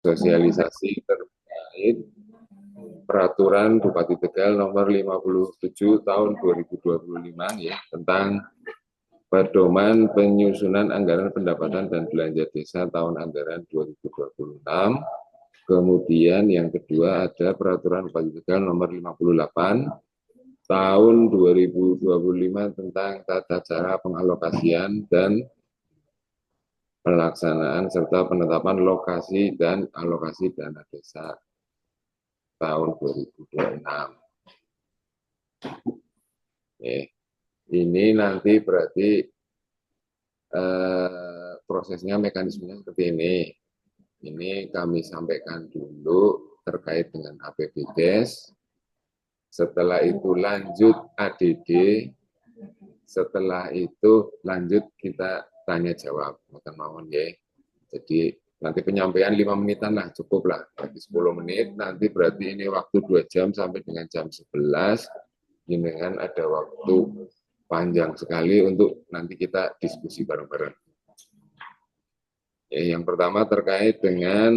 sosialisasi terkait peraturan Bupati Tegal nomor 57 tahun 2025 ya, tentang pedoman penyusunan anggaran pendapatan dan belanja desa tahun anggaran 2026. Kemudian yang kedua ada peraturan Bupati Tegal nomor 58 tahun 2025 tentang tata cara pengalokasian dan pelaksanaan serta penetapan lokasi dan alokasi dana desa tahun 2026. Ini nanti berarti prosesnya, mekanismenya seperti ini. Ini kami sampaikan dulu terkait dengan APBDes. Setelah itu lanjut ADD. Setelah itu lanjut kita tanya jawab. Mohon ya. Jadi nanti penyampaian 5 menitan lah, cukup lah. Berarti 10 menit, nanti berarti ini waktu 2 jam sampai dengan jam 11. Ini kan ada waktu panjang sekali untuk nanti kita diskusi bareng-bareng. Ya, yang pertama terkait dengan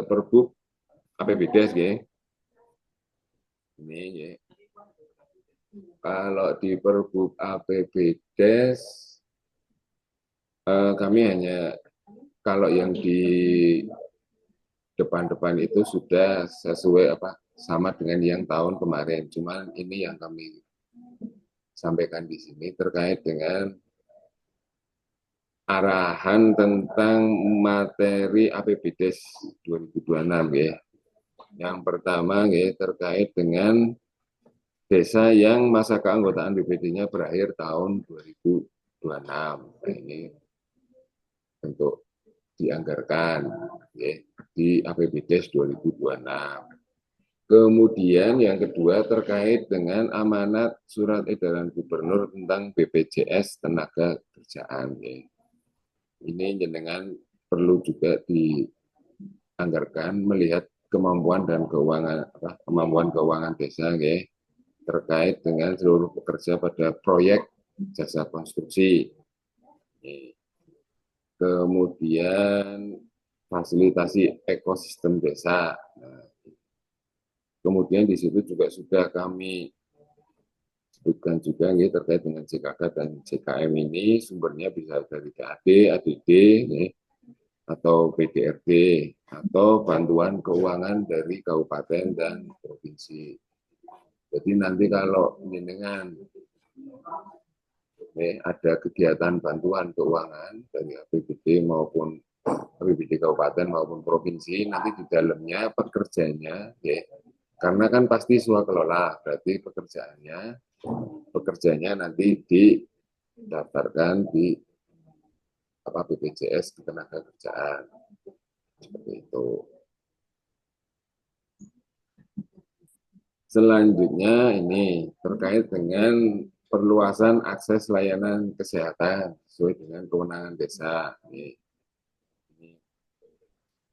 Perbup APBDes ya. Ini ya. Kalau di Perbup APBDes kami hanya, kalau yang di depan-depan itu sudah sesuai sama dengan yang tahun kemarin. Cuman ini yang kami sampaikan di sini terkait dengan arahan tentang materi APBDes 2026 ya. Yang pertama ya, terkait dengan desa yang masa keanggotaan BPD-nya berakhir tahun 2026. Nah, ini untuk dianggarkan ya, di APBDes 2026. Kemudian yang kedua terkait dengan amanat surat edaran gubernur tentang BPJS tenaga kerjaan. Ya. Ini jenengan perlu juga dianggarkan melihat kemampuan dan kemampuan keuangan desa ya, terkait dengan seluruh pekerja pada proyek jasa konstruksi. Ya. Kemudian fasilitasi ekosistem desa. Nah, kemudian di situ juga sudah kami sebutkan juga ya, terkait dengan JKK dan JKM ini sumbernya bisa dari KAD, ADD, ya, atau PDRD, atau bantuan keuangan dari kabupaten dan provinsi. Jadi nanti kalau dengan ada kegiatan bantuan keuangan dari APBD maupun APBD kabupaten maupun provinsi, nanti di dalamnya pekerjanya ya, karena kan pasti swakelola, berarti pekerjanya nanti didaftarkan di BPJS Ketenagakerjaan, seperti itu. Selanjutnya ini terkait dengan perluasan akses layanan kesehatan sesuai dengan kewenangan desa. Ini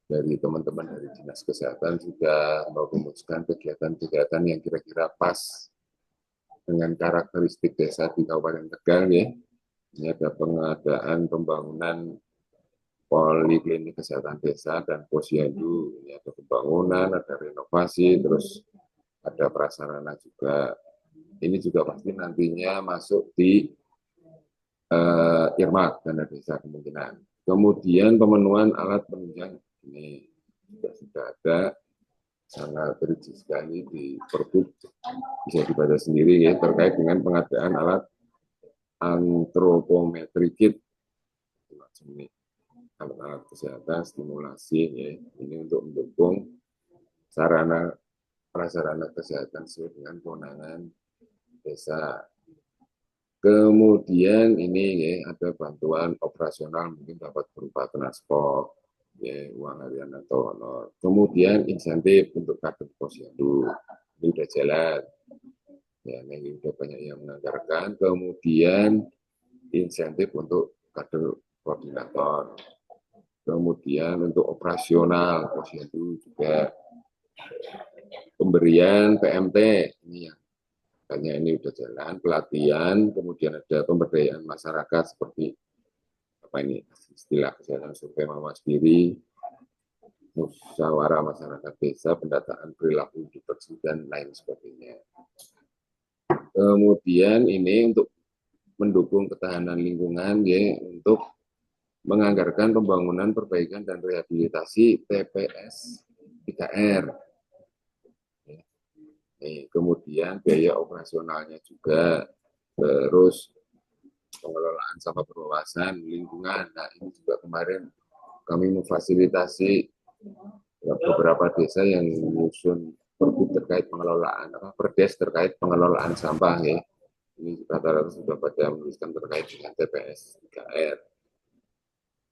dari teman-teman dari Dinas Kesehatan sudah merumuskan kegiatan-kegiatan yang kira-kira pas dengan karakteristik desa di Kabupaten Tegal ya. Ini ada pengadaan pembangunan poliklinik kesehatan desa dan posyandu. Ini ada pembangunan, ada renovasi, terus ada prasarana juga. Ini juga pasti nantinya masuk di Irmak dana desa kemungkinan. Kemudian pemenuhan alat penunjang ini juga sudah ada, sangat rinci sekali di Perbup, bisa dibaca sendiri ya, terkait dengan pengadaan alat antropometri kit, alat kesehatan stimulasi ya, ini untuk mendukung sarana prasarana kesehatan sesuai dengan kewenangan desa. Kemudian ini ya, ada bantuan operasional mungkin dapat berupa transport, ya, uang harian atau honor. Kemudian insentif untuk kader posyandu, ini udah jalan. Ya, ini udah banyak yang menganggarkan. Kemudian insentif untuk kader koordinator. Kemudian untuk operasional posyandu juga pemberian PMT ini yang banyak, ini udah jalan, pelatihan, kemudian ada pemberdayaan masyarakat seperti apa ini istilah kesehatan survei Mama Sendiri, musyawarah masyarakat desa, pendataan perilaku hidup bersih dan lain sebagainya. Kemudian ini untuk mendukung ketahanan lingkungan ya, untuk menganggarkan pembangunan, perbaikan dan rehabilitasi TPS 3R. Kemudian biaya operasionalnya juga, terus pengelolaan sampah berwawasan lingkungan. Nah ini juga kemarin kami memfasilitasi beberapa desa yang menyusun pergub terkait pengelolaan, perdes terkait pengelolaan sampah ya. Ini rata-rata sudah pada menuliskan terkait dengan TPS 3R.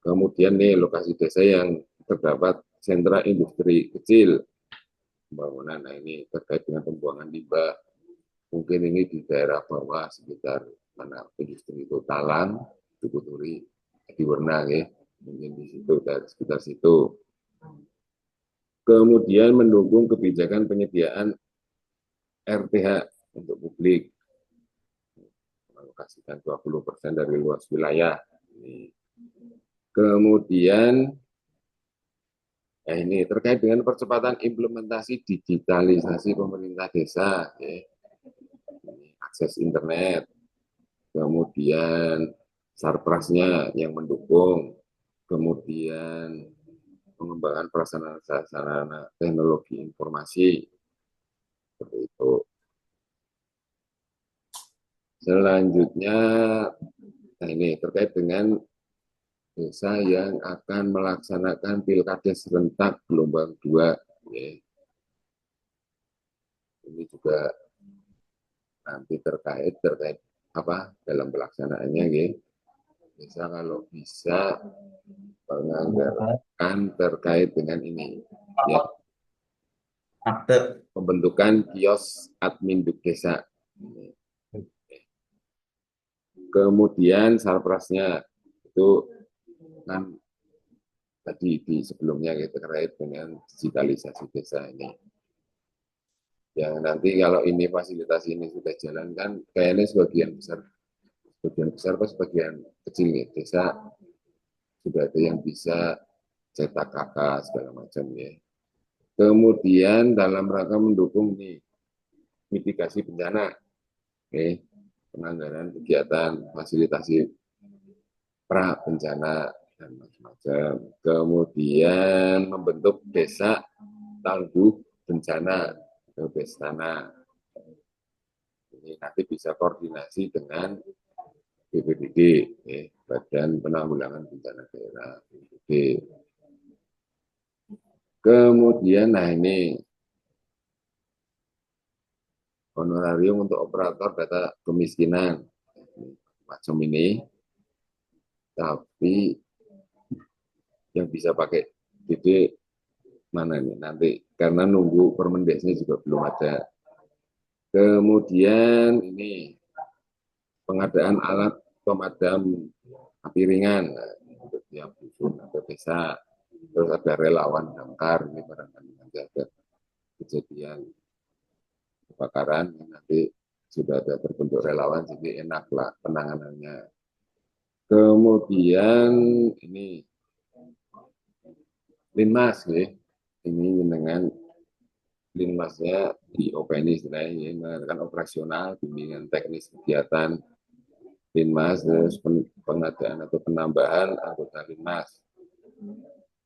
Kemudian nih lokasi desa yang terdapat sentra industri kecil pembangunan. Nah ini terkait dengan pembuangan limbah. Mungkin ini di daerah bawah sekitar mana industri itu Talang, Dukuturi, di Wernang ya. Mungkin di situ dari sekitar situ. Kemudian mendukung kebijakan penyediaan RTH untuk publik, mengalokasikan 20% dari luas wilayah. Kemudian ini terkait dengan percepatan implementasi digitalisasi pemerintah desa, ya. Akses internet, kemudian sarprasnya yang mendukung, kemudian pengembangan prasarana sarana teknologi informasi, seperti itu. Selanjutnya, nah ini terkait dengan desa yang akan melaksanakan pilkades serentak gelombang 2. Ya. Ini juga nanti terkait apa dalam pelaksanaannya, ya. Bisa kalau bisa menganggarkan terkait dengan ini, ya, pembentukan kios admin duk desa. Kemudian sarprasnya itu kan tadi di sebelumnya kita terkait dengan digitalisasi desa ini. Yang nanti kalau ini fasilitas ini sudah jalan kan kayaknya sebagian besar atau sebagian kecil nih desa sudah ada yang bisa cetak kakak segala macam ya. Kemudian dalam rangka mendukung nih mitigasi bencana, penganggaran kegiatan fasilitasi pra bencana dan macam-macam. Kemudian membentuk desa tangguh bencana atau Bestana. Ini nanti bisa koordinasi dengan BPBD, Badan Penanggulangan Bencana Daerah BPBD. Kemudian, nah ini honorarium untuk operator data kemiskinan macam ini, tapi yang bisa pakai DD mana nih nanti karena nunggu Permendesnya juga belum ada. Kemudian ini pengadaan alat pemadam api ringan untuk tiap dusun atau desa. Terus ada relawan damkar, ini barangkali nanti ada kejadian kebakaran, nanti sudah ada terbentuk relawan, jadi enak lah penanganannya. Kemudian ini Linmas, ya. Ini dengan Linmasnya di OPNI istilahnya, mengadakan operasional, bimbingan teknis kegiatan Linmas, terus pengadaan atau penambahan anggota Linmas.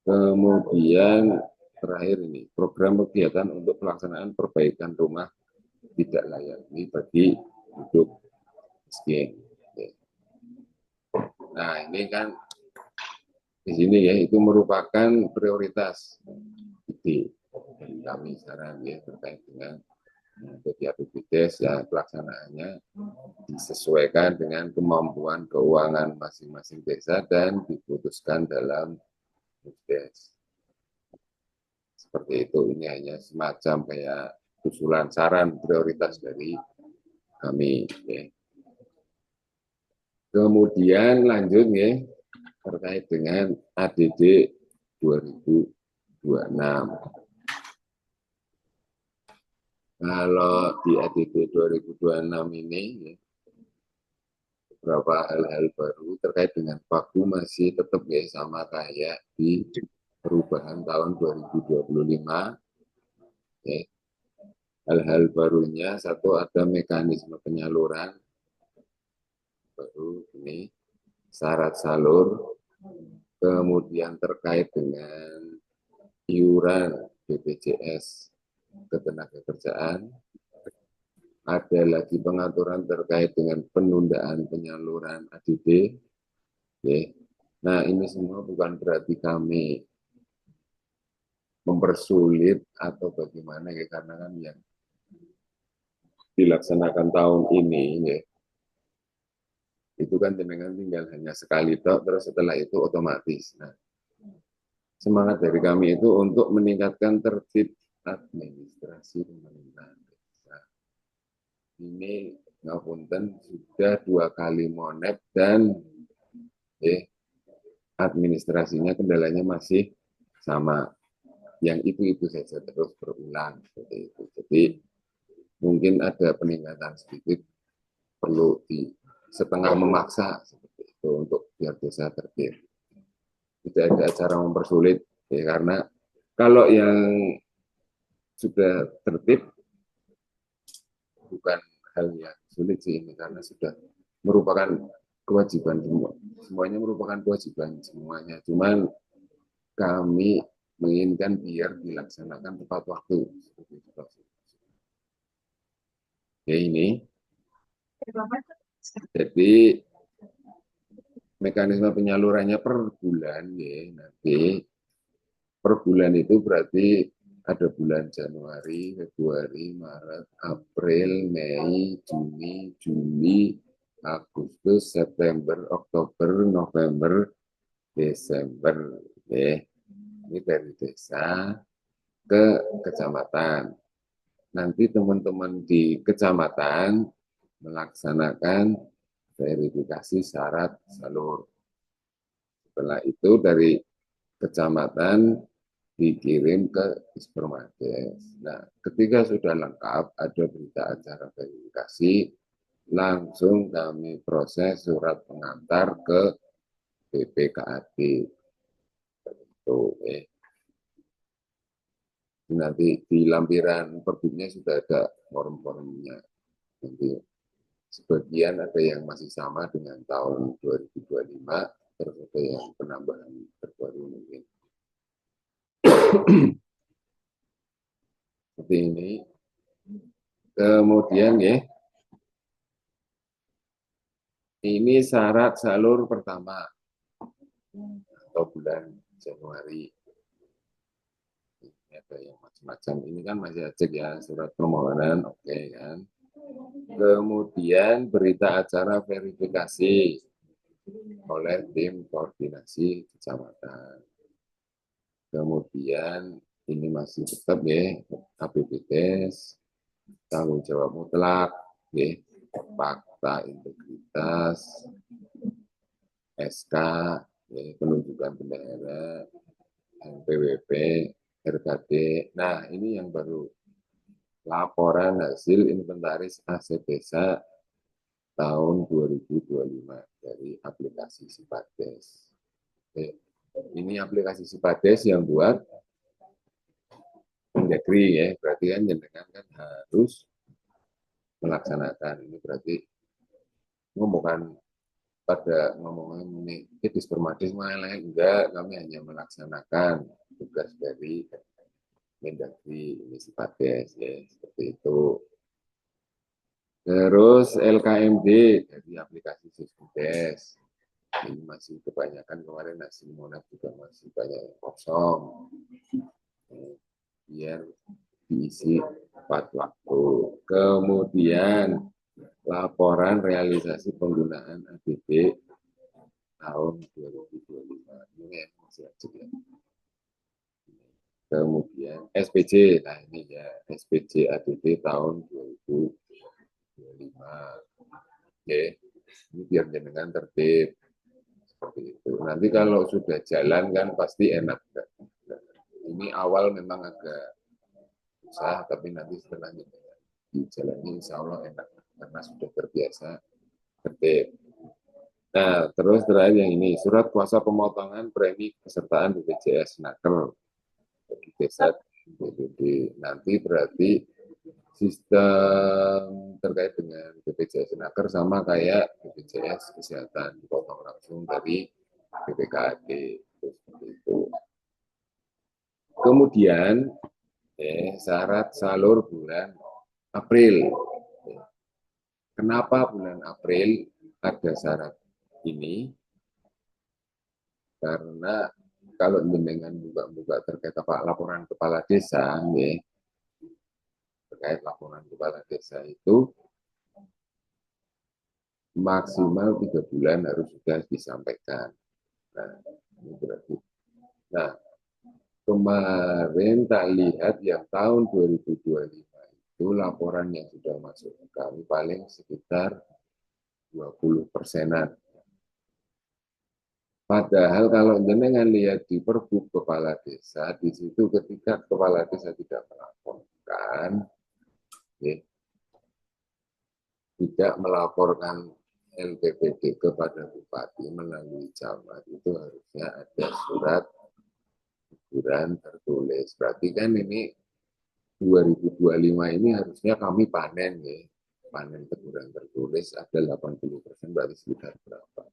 Kemudian terakhir ini program kegiatan untuk pelaksanaan perbaikan rumah tidak layak ini bagi hidup miskin. Nah ini kan di sini ya itu merupakan prioritas ide dari kami sekarang ya terkait dengan BPJS ya pelaksanaannya disesuaikan dengan kemampuan keuangan masing-masing desa dan diputuskan dalam BPJS. Seperti itu, ini hanya semacam kayak usulan saran prioritas dari kami. Ya. Kemudian lanjut ya terkait dengan ADD 2026. Kalau di ADD 2026 ini ya, beberapa hal-hal baru terkait dengan pagu masih tetap ya sama kayak di perubahan tahun 2025. Ya. Hal-hal barunya, satu ada mekanisme penyaluran, baru ini syarat salur, kemudian terkait dengan iuran BPJS Ketenagakerjaan, ada lagi pengaturan terkait dengan penundaan penyaluran ADD. Ya. Nah, ini semua bukan berarti kami mempersulit atau bagaimana ya, karena kan yang dilaksanakan tahun ini ya, itu kan jenengan tinggal hanya sekali toh, terus setelah itu otomatis. Nah, semangat dari kami itu untuk meningkatkan tertib administrasi pemerintahan desa. Ini ngapunten sudah 2 kali monep dan administrasinya kendalanya masih sama. Yang itu saja terus berulang seperti itu. Jadi mungkin ada peningkatan sedikit, perlu di setengah memaksa seperti itu untuk biar desa tertib. Tidak ada cara mempersulit ya, karena kalau yang sudah tertib bukan hal yang sulit sih ini, karena sudah merupakan kewajiban semua. Semuanya merupakan kewajiban semuanya. Cuman kami menginginkan biar dilaksanakan tepat waktu. Ya ini. Jadi mekanisme penyalurannya per bulan ya. Nanti per bulan itu berarti ada bulan Januari, Februari, Maret, April, Mei, Juni, Juli, Agustus, September, Oktober, November, Desember. Ya. Ini dari desa ke kecamatan. Nanti teman-teman di kecamatan melaksanakan verifikasi syarat salur. Setelah itu dari kecamatan dikirim ke Dispermades. Nah, ketika sudah lengkap, ada berita acara verifikasi, langsung kami proses surat pengantar ke BPKAD. Itu, nanti di lampiran perbuknya sudah ada form-formnya. Nanti sebagian ada yang masih sama dengan tahun 2025, terus ada yang penambahan terbaru mungkin. Seperti ini. Kemudian ya, ini syarat salur pertama atau bulan Januari. Ini ada yang macam-macam. Ini kan masih cek ya, surat permohonan, oke kan. Kemudian berita acara verifikasi oleh tim koordinasi kecamatan. Kemudian ini masih tetap ya, KPPTES, tanggung jawab mutlak, ya, fakta integritas, SK, ya, penunjukan bendahara, NPWP, RKD. Nah, ini yang baru, laporan hasil inventaris aset desa tahun 2025 dari aplikasi Sipades. Ini aplikasi Sipades yang buat Mendagri ya, berarti kan jenengan kan harus melaksanakan. Ini berarti ngomongkan pada ngomongin ini Dispermades malah enggak, kami hanya melaksanakan tugas dari Mendagri ini Sipades ya, seperti itu. Terus LKMD dari aplikasi Siskudes. Ini masih kebanyakan, kemarin nasi monat juga masih banyak yang kosong. Biar diisi tepat waktu. Kemudian laporan realisasi penggunaan APB tahun 2025. Ini masih acak ya. Kemudian SPJ, nah ini ya SPJ ADB tahun 2025. Oke, ini biar jenengan tertib seperti itu. Nanti kalau sudah jalan kan pasti enak. Ini awal memang agak susah, tapi nanti setelahnya dijalani insya Allah enak karena sudah terbiasa tertib. Nah, terus terakhir yang ini, surat kuasa pemotongan premi pesertaan BPJS Naker bagi desa BPD. Nanti berarti sistem terkait dengan BPJS Naker sama kayak BPJS Kesehatan, dipotong langsung dari BPKAD. Seperti itu. Kemudian, syarat salur bulan April. Kenapa bulan April ada syarat ini? Karena kalau dengan buka-buka terkait apa laporan kepala desa, ya, terkait laporan kepala desa itu maksimal 3 bulan harus sudah disampaikan. Nah, ini berarti. Nah, kemarin tak lihat yang tahun 2025 itu laporan yang sudah masuk ke kami paling sekitar 20%-an. Padahal kalau jenengan lihat di Perbup kepala desa, di situ ketika kepala desa tidak melaporkan, ya, tidak melaporkan LPPD kepada bupati melalui camat, itu harusnya ada surat teguran tertulis. Berarti kan ini 2025 ini harusnya kami panen, ya. Panen teguran tertulis ada 80%, berarti sekitar berapa?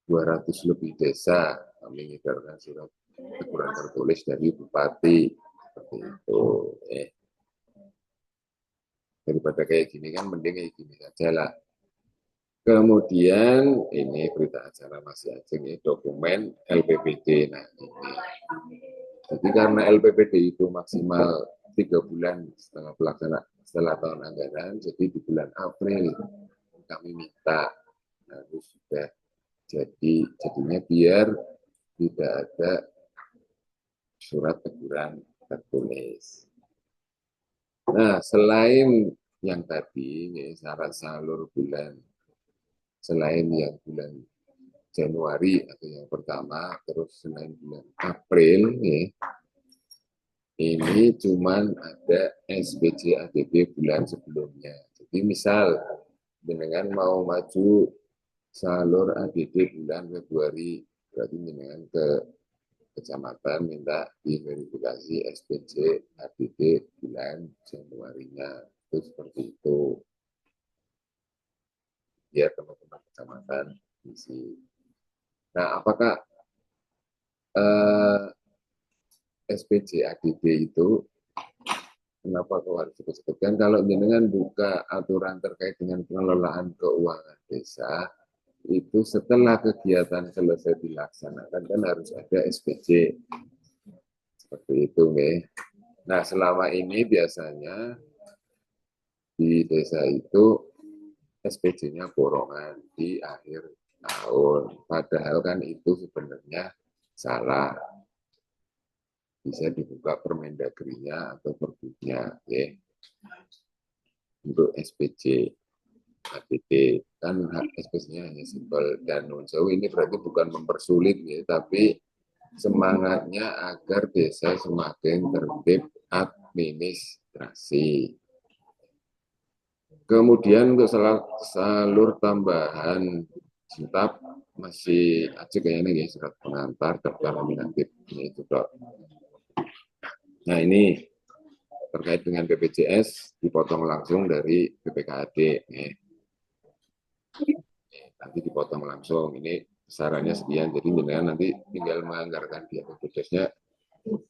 200 lebih desa kami mengirimkan surat teguran tertulis dari bupati. Seperti itu. Daripada kayak gini kan mending kayak gini saja lah. Kemudian ini berita acara masih Ajeng, ini dokumen LPPD. Nah ini, jadi karena LPPD itu maksimal 3 bulan setelah pelaksanaan setelah tahun anggaran, jadi di bulan April kami minta harus sudah jadinya biar tidak ada surat teguran tertulis. Nah selain yang tadi ya, syarat salur bulan selain yang bulan Januari atau yang pertama, terus selain bulan April, ya, ini cuman ada SPJ ADB bulan sebelumnya. Jadi misal dengan mau maju salur ADB bulan Februari, berarti dengan ke kecamatan minta diverifikasi SPJ ADB bulan Januarinya. Itu seperti itu. Ya teman-teman kecamatan isi. Nah, apakah SPJ ADB itu kenapa kau harus disebutkan? Kalau jenengan buka aturan terkait dengan pengelolaan keuangan desa, itu setelah kegiatan selesai dilaksanakan kan harus ada SPJ. Seperti itu, nih. Nah, selama ini biasanya di desa itu SPJ-nya borongan di akhir tahun. Padahal kan itu sebenarnya salah. Bisa dibuka Permendagrinya atau Perbuknya, ya. Untuk SPJ ADD kan SPJ-nya hanya simpel dan non jauh, ini berarti bukan mempersulit, ya, tapi semangatnya agar desa semakin tertib administrasi. Kemudian untuk salur tambahan tetap masih aja kayaknya ya, surat pengantar daftar nominatif ini juga. Nah ini terkait dengan BPJS dipotong langsung dari BPKAD. Nanti dipotong langsung. Ini besarannya sekian. Jadi nanti tinggal menganggarkan dia BPJS-nya.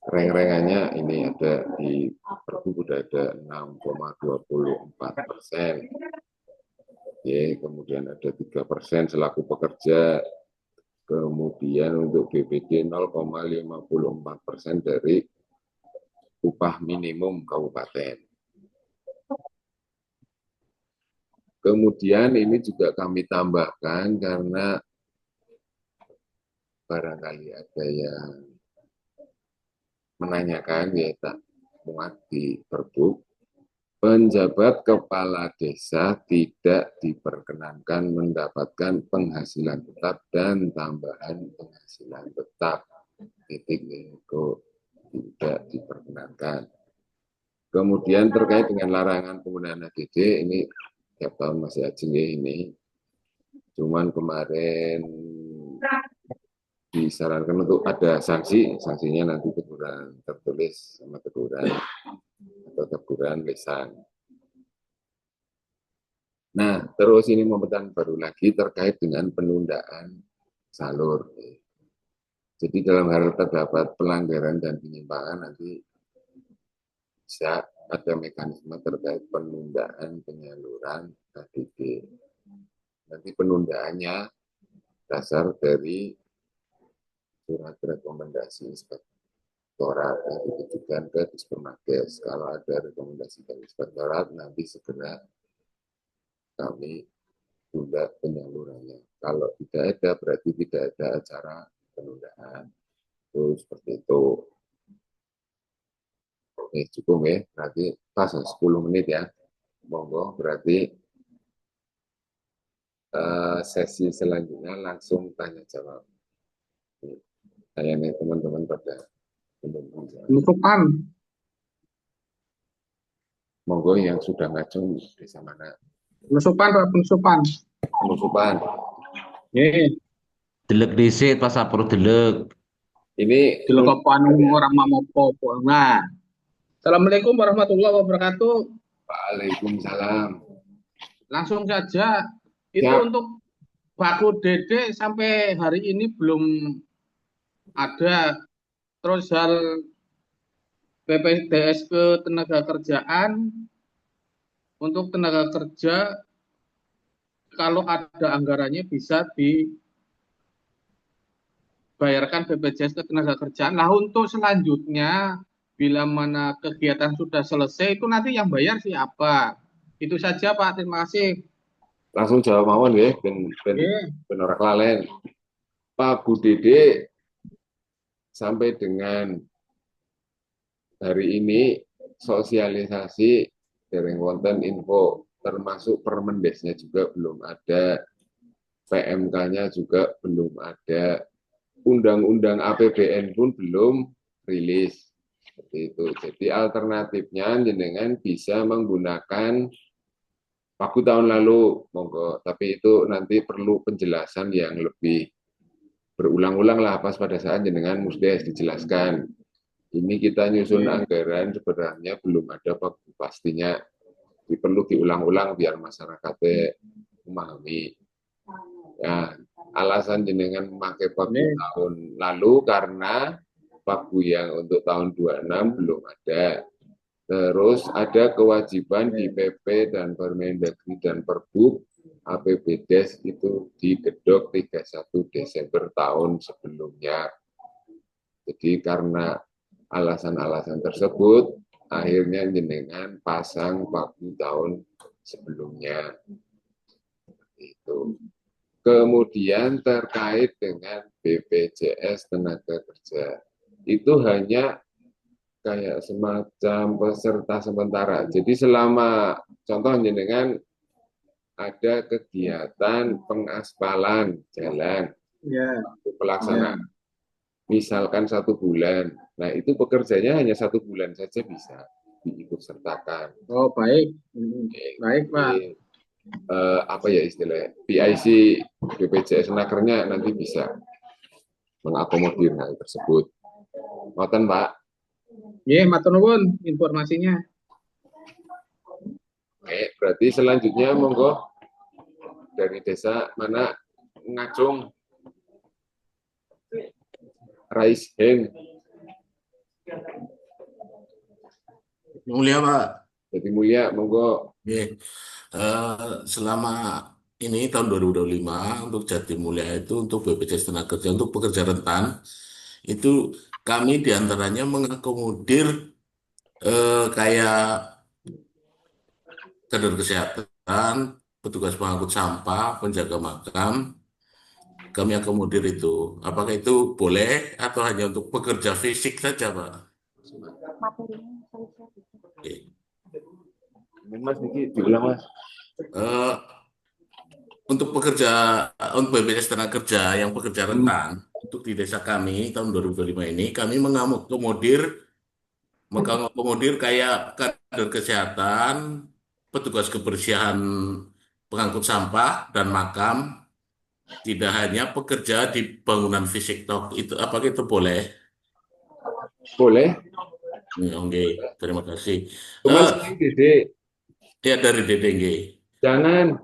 Reng-rengannya ini ada di Perbu sudah ada 6,24%. Oke, kemudian ada 3% selaku pekerja. Kemudian untuk BPD 0,54% dari upah minimum kabupaten. Kemudian ini juga kami tambahkan karena barangkali ada yang menanyakan, ya tak muat di Perbu, penjabat kepala desa tidak diperkenankan mendapatkan penghasilan tetap dan tambahan penghasilan tetap. Titik itu tidak diperkenankan. Kemudian terkait dengan larangan penggunaan ADD, ini tiap tahun masih ajeng ini. Cuman kemarin disarankan untuk ada sanksi, sanksinya nanti teguran tertulis sama teguran atau teguran lisan. Nah, terus ini pemerintahan baru lagi terkait dengan penundaan salur. Jadi dalam hal terdapat pelanggaran dan penyimpangan nanti bisa ada mekanisme terkait penundaan penyaluran KDD. Nanti penundaannya dasar dari surat rekomendasi inspektorat yang ditujukan ke Dispernaker. Kalau ada rekomendasi dari inspektorat, nanti segera kami tunda penyalurannya. Kalau tidak ada, berarti tidak ada acara penundaan. Itu seperti itu. Oke, cukup ya. Berarti pas 10 menit ya. Monggo, berarti sesi selanjutnya langsung tanya jawab. Saya nih teman-teman pada Penutupan. monggo yang sudah ngacung desa mana? Penutupan, Pak. Penutupan. Penutupan. Nggih. Delek dhisik pas sapur delek. Ini Delok apa orang mau apa. Nah. Assalamualaikum warahmatullahi wabarakatuh. Waalaikumsalam. Langsung saja. Itu Siap. untuk Baku Dede sampai hari ini belum ada. Terus hal BPJS Ketenaga Kerjaan untuk tenaga kerja kalau ada anggarannya bisa dibayarkan BPJS Ketenaga Kerjaan. Nah, untuk selanjutnya bila mana kegiatan sudah selesai itu nanti yang bayar siapa? Itu saja Pak, terima kasih. Langsung jawab mawon ya, ben ora kelalen. Pak Budede sampai dengan hari ini sosialisasi dereng wonten info, termasuk Permendesnya juga belum ada, PMK-nya juga belum ada, undang-undang APBN pun belum rilis. Seperti itu. Jadi alternatifnya jenengan bisa menggunakan pagu tahun lalu, monggo. Tapi itu nanti perlu penjelasan yang lebih berulang-ulang lah pas pada saat jenengan musdes dijelaskan. Ini kita nyusun anggaran sebenarnya belum ada pastinya. Perlu diulang-ulang biar masyarakatnya memahami. Ya, alasan jenengan memakai pagu tahun lalu karena pagu yang untuk tahun 26 belum ada. Terus ada kewajiban di PP dan Permendagri dan Perbup APBDes itu digedok 31 Desember tahun sebelumnya. Jadi karena alasan-alasan tersebut akhirnya jenengan pasang pagu tahun sebelumnya. Itu. Kemudian terkait dengan BPJS Tenaga Kerja itu hanya kayak semacam peserta sementara. Jadi selama contoh jenengan ada kegiatan pengaspalan jalan, pelaksanaan, misalkan 1 bulan. Nah itu pekerjanya hanya 1 bulan saja bisa diikut sertakan. Oh baik, baik Pak. Apa ya istilahnya PIC BPJS Nakernya nanti bisa mengakomodir hal tersebut. Ngoten Pak. Iya, matur nuwun informasinya. Oke, berarti selanjutnya monggo dari desa mana ngacung raise hand. Mulia Pak. Jadi mulia monggo. Oke. Selama ini tahun 2025 untuk Jatimulya itu untuk BPJS Tenaga Kerja untuk pekerja rentan itu kami diantaranya mengakomodir kayak kader kesehatan, petugas pengangkut sampah, penjaga makam, kami akomodir itu. Apakah itu boleh atau hanya untuk pekerja fisik saja, Pak? Oke. Mas Niki diulang Mas. Eh, untuk BPJS Tenaga Kerja yang pekerja rentan, untuk di desa kami tahun 2025 ini, kami mengakomodir kayak kader kesehatan, petugas kebersihan pengangkut sampah dan makam, Tidak hanya pekerja di bangunan fisik tok itu apakah itu boleh? Boleh, Oke, terima kasih. cuman Eh, sering Dede, ya dari DDG. jangan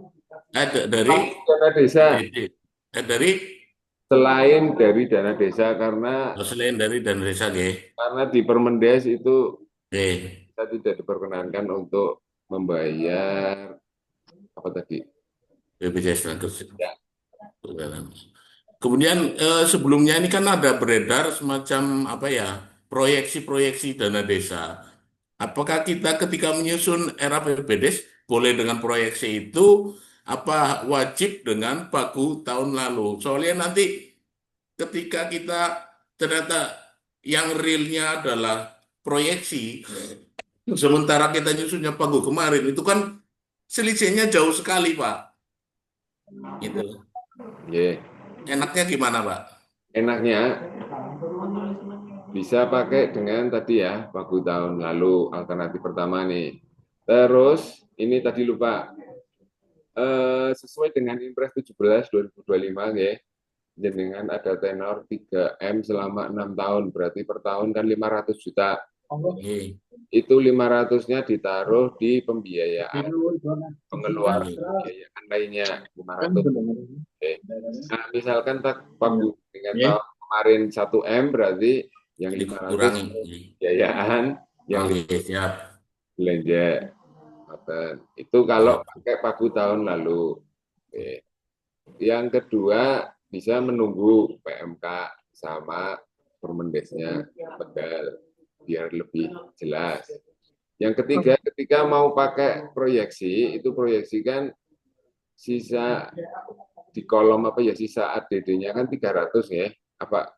Ada dari pakai dana desa DD. Dari selain dari dana desa karena selain dari dan desa G. di Permendes itu Oke, kita tidak diperkenankan untuk membayar apa tadi? BPJS Tenaga Ya, Kerjaan. Kemudian sebelumnya ini kan ada beredar semacam apa ya proyeksi-proyeksi dana desa. Apakah kita ketika menyusun RAPBDes boleh dengan proyeksi itu apa wajib dengan pagu tahun lalu? Soalnya nanti ketika kita ternyata yang realnya adalah proyeksi, sementara kita nyusunnya pagu kemarin itu kan selisihnya jauh sekali, Pak. Itu. ya. Enaknya gimana, Pak? Enaknya bisa pakai dengan tadi ya, pagu tahun lalu, alternatif pertama nih. Terus, ini tadi lupa, sesuai dengan Impres 17 2025 ya, jenengan ada tenor 3M selama 6 tahun, berarti per tahun kan 500 juta. Oke, Itu 500-nya ditaruh di pembiayaan, pengeluaran oke, pembiayaan lainnya, 500. Oke. Nah, misalkan pagu dengan tahun kemarin 1M, berarti yang kurang. 500 pembiayaan, yang Oke, siap. belanja. Itu kalau Siap. pakai pagu tahun lalu. Oke. Yang kedua, bisa menunggu PMK sama Permendesnya Tegal biar lebih jelas. Yang ketiga, ketika mau pakai proyeksi, itu proyeksikan sisa di kolom apa ya, sisa ADD-nya kan 300 ya. Apa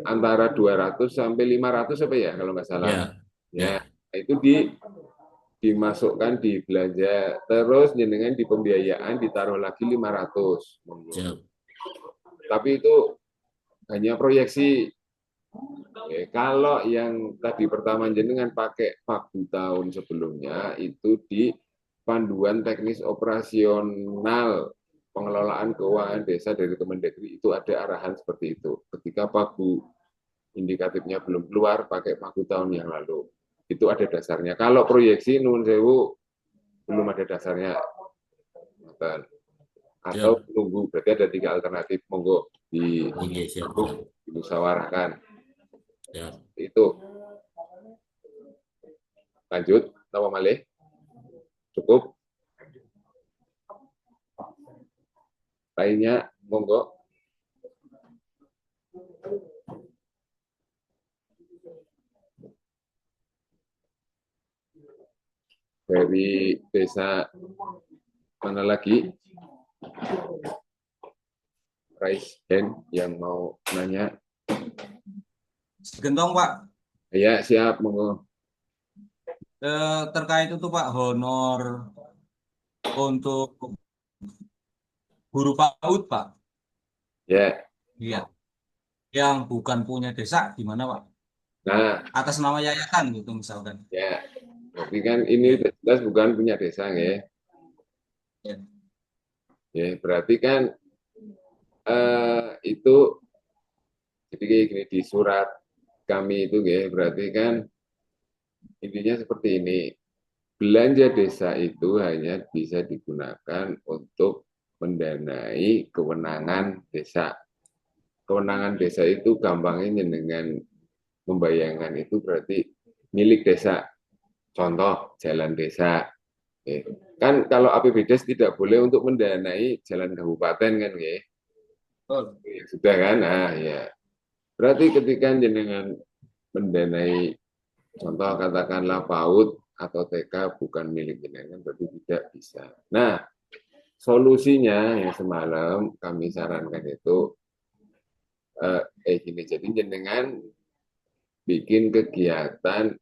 antara 200 sampai 500 apa ya kalau nggak salah. Ya, Ya, ya, itu dimasukkan di belanja, terus jenengan di pembiayaan ditaruh lagi 500. siap. Tapi itu hanya proyeksi. Oke, kalau yang tadi pertama jenengan pakai pagu tahun sebelumnya itu di panduan teknis operasional pengelolaan keuangan desa dari Kemendagri itu ada arahan seperti itu. Ketika pagu indikatifnya belum keluar, pakai pagu tahun yang lalu. Itu ada dasarnya. Kalau proyeksi nun sewu belum ada dasarnya. Atau Siap. tunggu, berarti ada 3 alternatif. Monggo Oke, siap, siap. dimusyawarahkan. Siap. Itu lanjut, nama malih cukup. Lainnya monggo. Dari desa mana lagi? Raise hand yang mau nanya. Gentong Pak, Ya, siap, monggo. terkait itu Pak honor untuk guru PAUD Pak, Ya. iya, yang bukan punya desa gimana Pak? Nah, Atas nama yayasan gitu misalkan. ya. Berarti kan ini Ya, jelas bukan punya desa ya. ya. Ya, berarti kan itu jadi kayak gini di surat kami itu ya, berarti kan intinya seperti ini. Belanja desa itu hanya bisa digunakan untuk mendanai kewenangan desa. Kewenangan desa itu gampangnya dengan membayangkan itu berarti milik desa. Contoh jalan desa. Kan kalau APBDes tidak boleh untuk mendanai jalan kabupaten kan ya. Betul. Ya, sudah kan? Nah, ya. Berarti ketika jenengan mendanai contoh katakanlah PAUD atau TK bukan milik jenengan berarti tidak bisa. Nah, solusinya yang semalam kami sarankan itu gini, jadi jenengan bikin kegiatan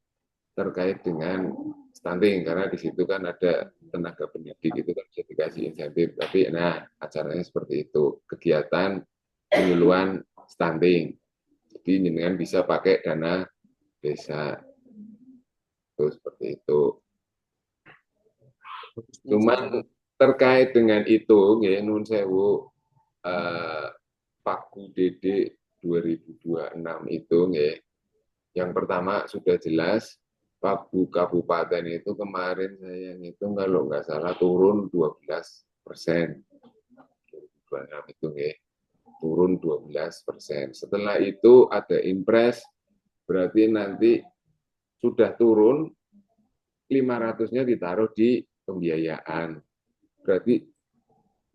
terkait dengan stunting karena di situ kan ada tenaga pendidik itu kan bisa dikasih insentif, tapi nah acaranya seperti itu, kegiatan penyuluhan stunting. Jadi jenengan bisa pakai dana desa itu seperti itu. Cuman terkait dengan itu, ya, nun sewu, Paku DD 2026 itu nggih. Yang pertama sudah jelas Pagu Kabupaten itu kemarin saya ngitung kalau nggak salah turun 12%. 2026 itu nggih. Turun 12%. Setelah itu ada impres, berarti nanti sudah turun 500-nya ditaruh di pembiayaan. Berarti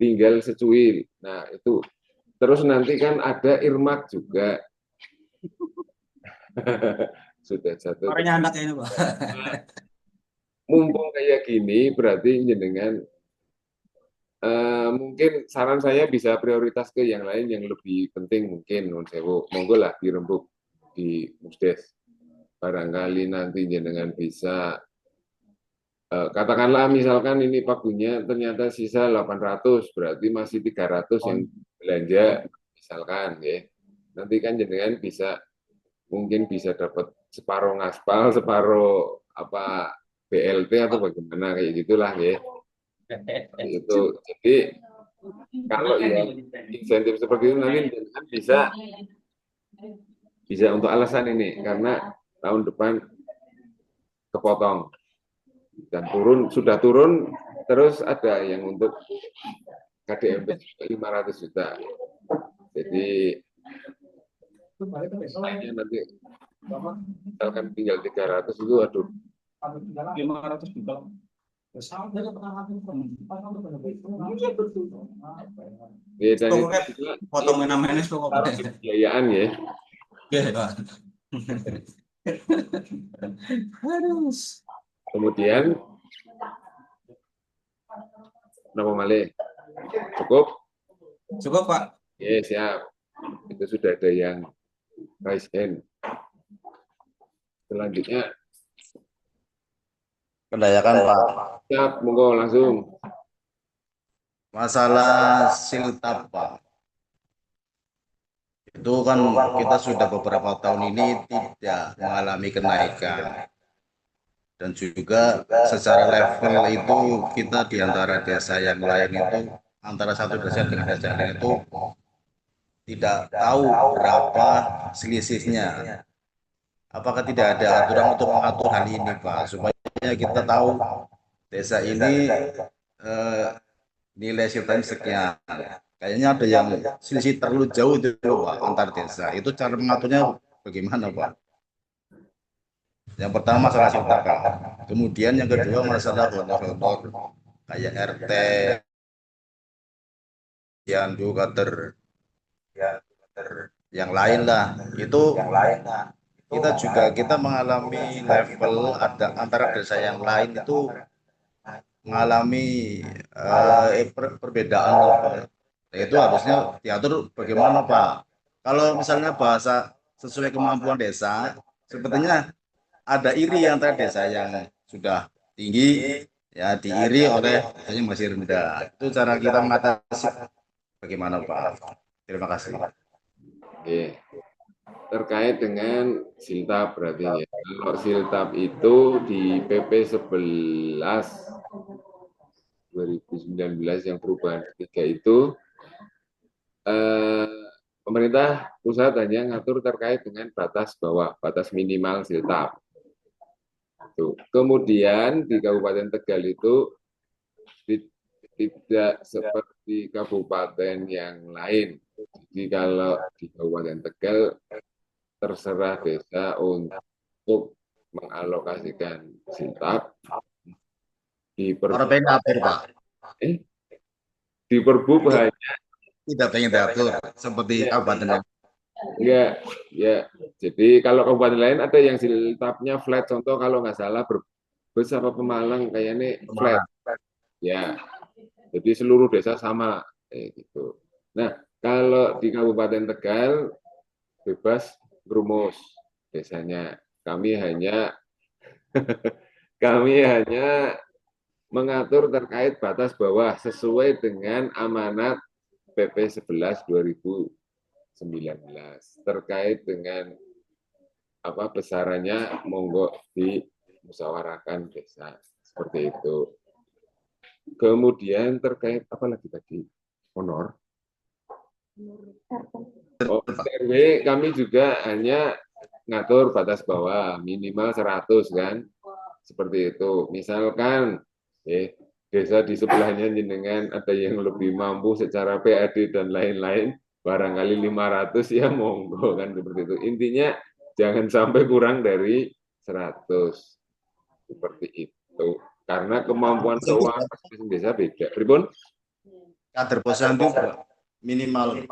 tinggal secuil. Nah, itu terus nanti kan ada irmak juga. Sudah jatuh. Orangnya anaknya ini, Pak. Mumpung kayak gini, berarti jenengan mungkin saran saya bisa prioritas ke yang lain yang lebih penting mungkin. Monggo lah dirembuk di Musdes. Barangkali nanti jenengan bisa katakanlah misalkan ini pagunya ternyata sisa 800, berarti masih 300 yang belanja misalkan ya. Nanti kan jenengan bisa mungkin bisa dapat separuh ngaspal, separuh apa BLT atau bagaimana kayak gitulah ya. Itu. Jadi kalau yang insentif seperti itu nanti jenengan bisa untuk alasan ini karena tahun depan kepotong dan sudah turun terus ada yang untuk KDMP 500 juta. Jadi lainnya nanti misalkan tinggal 300 itu aduh 500 juta. ya, dan itu Pokoknya juga potongin namanya pokoknya. pembiayaan ya. Oke, Pak. Kemudian nama Male cukup. Cukup, Pak. Ya siap. Itu sudah ada yang raise hand. Selanjutnya Kedayakan Pak, siap, monggo langsung. masalah siltap Pak, itu kan kita sudah beberapa tahun ini tidak mengalami kenaikan. Dan juga secara level itu kita di antara desa yang lain itu, antara satu desa dengan desa lain itu tidak tahu berapa selisihnya. Apakah tidak ada aturan untuk mengatur hal ini Pak, supaya kita tahu desa ini nilai siltanya sekian. Kayaknya ada yang selisih terlalu jauh itu Pak antar desa. Itu cara mengaturnya bagaimana Pak? Yang pertama masalah silta Pak. Kemudian yang kedua masalah honor-honor kayak RT, yang juga yang lain lah. Itu kita mengalami level ada antara desa yang lain itu mengalami perbedaan. Itu harusnya diatur bagaimana Pak? Kalau misalnya bahasa sesuai kemampuan desa, sepertinya ada iri antara desa yang sudah tinggi ya diiri oleh desa yang masih rendah. Itu cara kita mengatasi bagaimana Pak? Terima kasih. Oke. Terkait dengan siltap berarti ya. Kalau siltap itu di PP 11 2019 yang perubahan ketiga itu pemerintah pusat hanya ngatur terkait dengan batas bawah, batas minimal siltap. Kemudian di Kabupaten Tegal itu tidak seperti kabupaten yang lain. Jadi kalau di Kabupaten Tegal terserah desa untuk mengalokasikan siltap di Orang pengen atur Pak, di Perbup hanya tidak pengen diatur seperti kabupaten yang ya. Jadi kalau kabupaten lain ada yang siltapnya flat, contoh kalau nggak salah Brebes apa Pemalang kayaknya flat. Ya. Jadi seluruh desa sama gitu. Nah, kalau di Kabupaten Tegal bebas berumus desanya. Kami hanya mengatur terkait batas bawah sesuai dengan amanat PP 11 2019 terkait dengan apa besarannya monggo dimusyawarahkan desa seperti itu. Kemudian terkait apa lagi tadi honor Oh, RW kami juga hanya ngatur batas bawah minimal 100 kan, seperti itu. Misalkan desa di sebelahnya jenengan ada yang lebih mampu secara PAD dan lain-lain, barangkali 500 ya monggo kan seperti itu. Intinya jangan sampai kurang dari 100 seperti itu. Karena kemampuan keuangan masing-masing desa beda. Ribun? Kader posyandu minimal.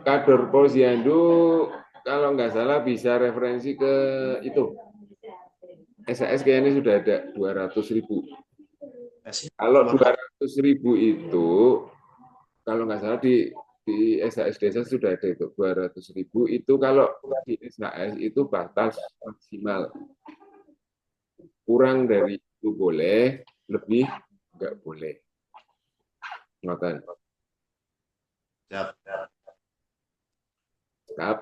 Kader posyandu kalau nggak salah bisa referensi ke itu. SAS kayaknya sudah ada 200.000. Kalau 200.000 itu, kalau nggak salah di SAS desa sudah ada itu 200.000 itu kalau di SAS itu batas maksimal. Kurang dari itu boleh, lebih nggak boleh. Ngoten. Siap. Siap.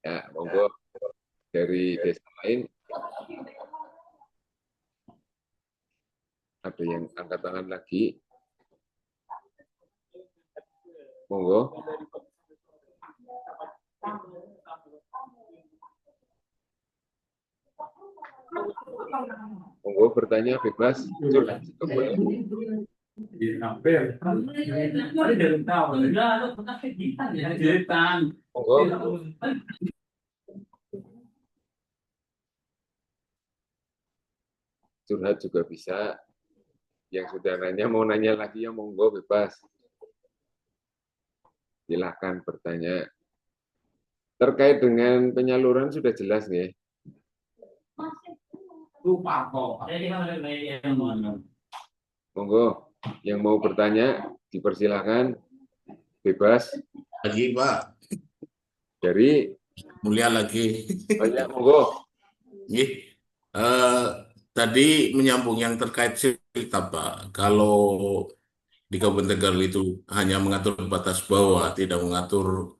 Ya, monggo dari desa lain ada yang angkat tangan lagi. Monggo. Monggo bertanya bebas. Curhat juga boleh. Monggo. Curhat juga bisa. Yang sudah nanya mau nanya lagi ya monggo bebas. Silahkan bertanya. Terkait dengan penyaluran sudah jelas nih. Monggo, yang mau bertanya dipersilahkan bebas. Lagi Pak, Dari mulia lagi. banyak monggo. Tadi menyambung yang terkait siltap Pak. Kalau di Kabupaten Tegal itu hanya mengatur batas bawah, tidak mengatur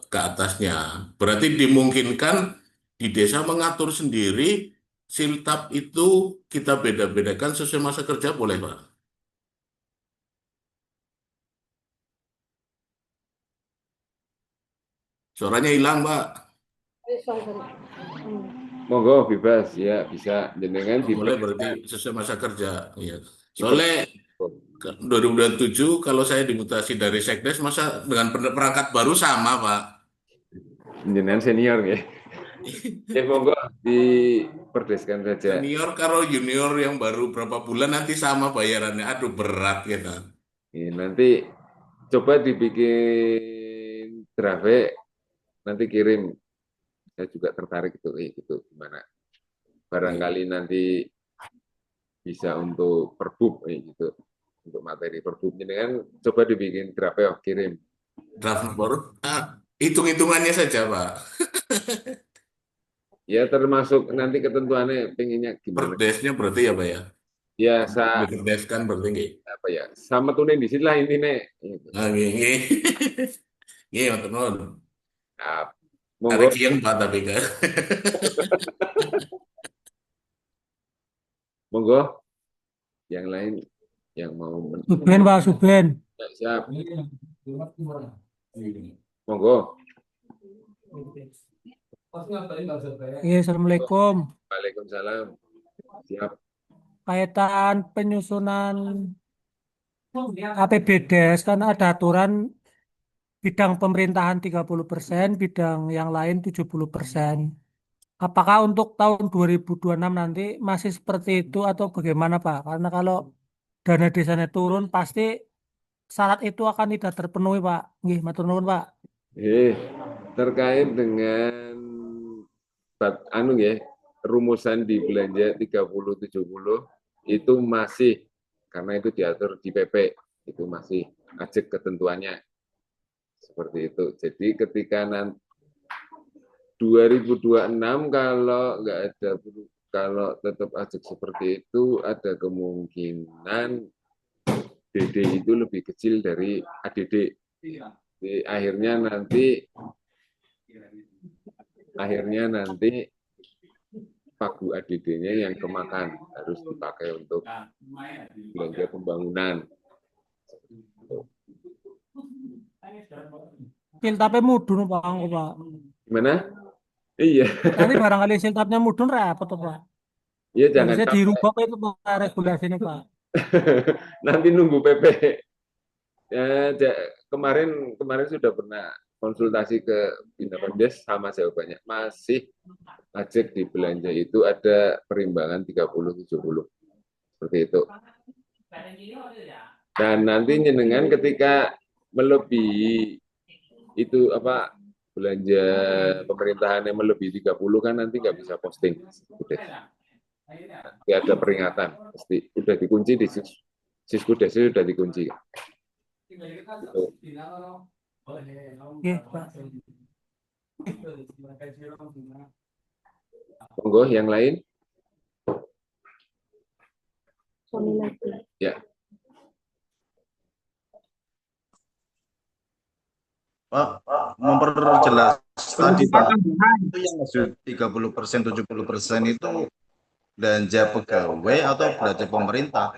ke atasnya. Berarti dimungkinkan di desa mengatur sendiri, siltap itu kita beda-bedakan sesuai masa kerja, boleh Pak? Suaranya hilang Pak. Monggo bebas ya bisa jenengan Boleh berarti sesuai masa kerja. Ya. Soalnya 2027 kalau saya dimutasi dari Sekdes masa dengan perangkat baru sama Pak. jenengan senior ya. Monggo diperdeskan saja. Senior kalau junior yang baru berapa bulan nanti sama bayarannya. Aduh berat gitu. Nanti coba dibikin draft, nanti kirim. Saya juga tertarik itu, gitu gimana. Barangkali nanti bisa untuk perbub, gitu. Untuk materi perbub ini kan coba dibikin draft, kirim. Draft baru. Hitung-hitungannya saja Pak. Ya termasuk nanti ketentuannya pengennya gimana. Perdesnya berarti ya Pak ya. Ya Diperdeskan berarti nggih. apa ya sama tunen di sini lah intinya. Nggih nggih. Nggih ngoten nuwun. Nah, Hari monggo siang Pak tapi kan. monggo yang lain yang mau Suben Pak Suben. siap. Monggo. Iya, Assalamualaikum. Waalaikumsalam. Siap. Kaitan penyusunan APBDes kan ada aturan bidang pemerintahan 30%, bidang yang lain 70%. Apakah untuk tahun 2026 nanti masih seperti itu atau bagaimana Pak? Karena kalau dana desanya turun pasti syarat itu akan tidak terpenuhi Pak. Nggih, matur nuwun Pak. Terkait dengan rumusan di belanja 30-70 itu masih karena itu diatur di PP itu masih ajak ketentuannya seperti itu. Jadi ketika nanti 2026 kalau tetap ajak seperti itu ada kemungkinan DD itu lebih kecil dari ADD. Jadi akhirnya nanti pagu ADD-nya yang kemakan harus dipakai untuk belanja pembangunan. Siltapnya mudun Pak, aku, Pak. Gimana? Iya, Nanti barangkali siltapnya mudun repot tuh, Pak. iya jangan Harusnya sampai dirubah itu Pak regulasinya Pak. nanti nunggu PP. Ya, kemarin kemarin sudah pernah konsultasi ke Bina Pemdes sama jawabannya masih pajak di belanja itu ada perimbangan 30-70 seperti itu. Dan nanti jenengan ketika melebihi itu apa belanja pemerintahan yang melebihi 30 kan nanti nggak bisa posting. Nanti ada peringatan, pasti udah dikunci di Siskudes sudah dikunci. Gitu. Iya, Pak. Monggo yang lain. Ya. Pak, memperjelas tadi Pak, Tambahan. itu yang maksud 30%, 70% itu belanja pegawai atau belanja pemerintah?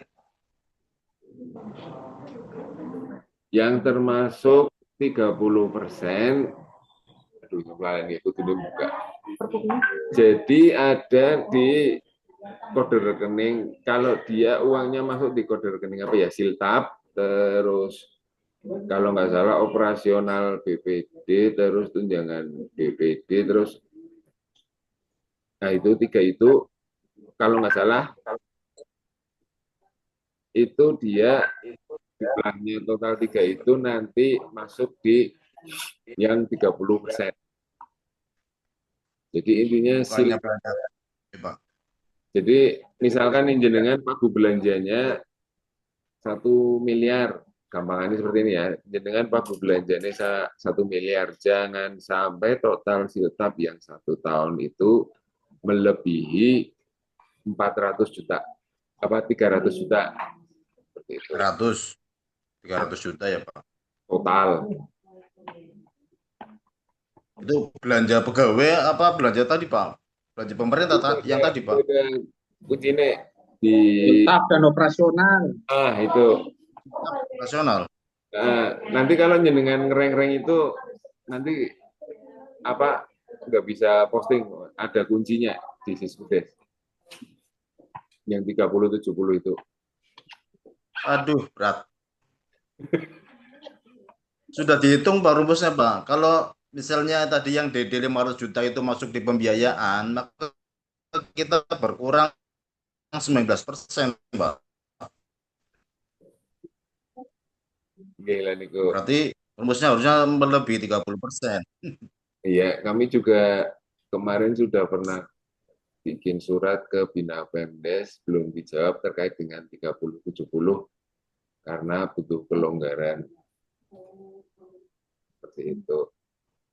Yang termasuk 30%, aduh kemarin itu tidak buka. Jadi ada di kode rekening, kalau dia uangnya masuk di kode rekening apa ya, Siltap, terus kalau nggak salah operasional BPD, terus tunjangan BPD, terus nah itu tiga itu kalau nggak salah itu dia jumlahnya total tiga itu nanti masuk di yang 30%. Jadi intinya Bukannya belanja, Pak. jadi misalkan jenengan pagu belanjanya 1 miliar, gampangannya seperti ini ya, jenengan pagu belanjanya 1 miliar, jangan sampai total siltap yang 1 tahun itu melebihi 400 juta, apa 300 juta, seperti itu. 300 juta ya Pak. Total. Itu belanja pegawai apa belanja tadi Pak? Belanja pemerintah yang tadi Pak. Kuncinya di Tetap dan operasional. itu. Nasional. Nanti kalau jenengan ngereng-reng itu nanti apa nggak bisa posting, ada kuncinya di Siskudes yang 30-70 itu. Aduh, berat. Sudah dihitung Pak rumusnya Pak. Kalau misalnya tadi yang DD 500 juta itu masuk di pembiayaan, maka kita berkurang 19% Pak. Gila niku. Berarti rumusnya harusnya melebihi 30%. Iya, kami juga kemarin sudah pernah bikin surat ke Bina Pemdes, belum dijawab terkait dengan 30-70 karena butuh kelonggaran. Seperti itu.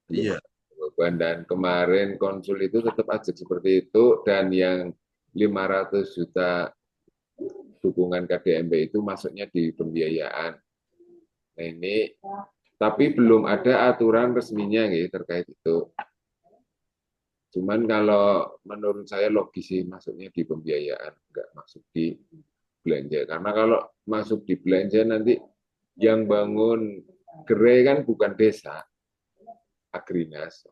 Iya. Dan kemarin konsul itu tetap aja seperti itu, dan yang 500 juta dukungan KDMP itu masuknya di pembiayaan. Nah ini, tapi belum ada aturan resminya gitu terkait itu. Cuman kalau menurut saya logis sih masuknya di pembiayaan, nggak masuk di belanja. Karena kalau masuk di belanja nanti yang bangun gerai kan bukan desa, Agrinas.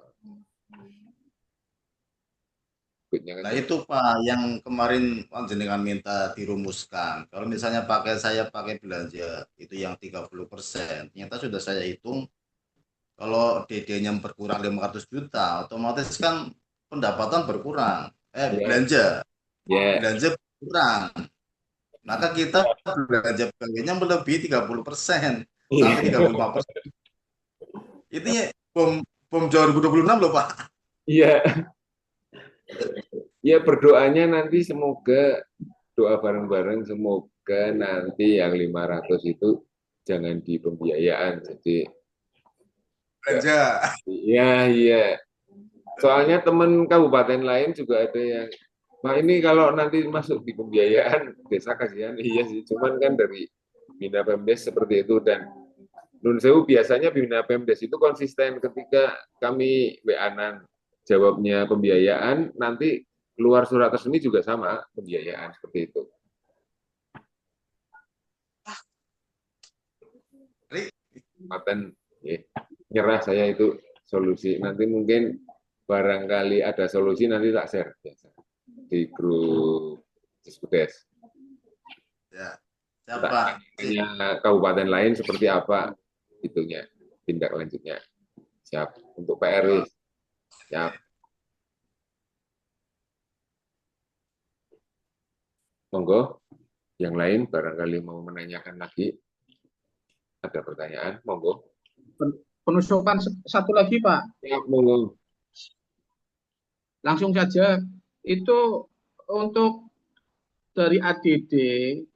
Nah itu Pak yang kemarin panjenengan minta dirumuskan. Kalau misalnya saya pakai belanja itu yang 30%, ternyata sudah saya hitung kalau DD-nya berkurang 500 juta, otomatis kan pendapatan berkurang. Belanja berkurang. Maka kita belanja pegawainya melebihi 30% sampai 35%. Itu ya bom 2026 loh Pak. Iya. Ya berdoanya nanti semoga doa bareng-bareng semoga nanti yang 500 itu jangan di pembiayaan. Jadi Belanja. iya. Soalnya teman kabupaten lain juga ada yang, nah ini kalau nanti masuk di pembiayaan desa kasihan. Iya sih, cuman kan dari Bina Pemdes seperti itu, dan Nun Sewu biasanya Bina Pemdes itu konsisten ketika kami WA-an jawabnya pembiayaan, nanti keluar surat resmi juga sama pembiayaan seperti itu. Paten Nyerah saya itu solusi. Nanti mungkin barangkali ada solusi nanti tak share biasa di grup Diskutes. Ya, Tak siapa? tanya kabupaten lain seperti apa itunya, tindak lanjutnya. Siap. Untuk PRW. Siap. Monggo. Yang lain barangkali mau menanyakan lagi. Ada pertanyaan? Monggo. Penusukan satu lagi, Pak. Siap, monggo. Langsung saja. Itu untuk dari ADD,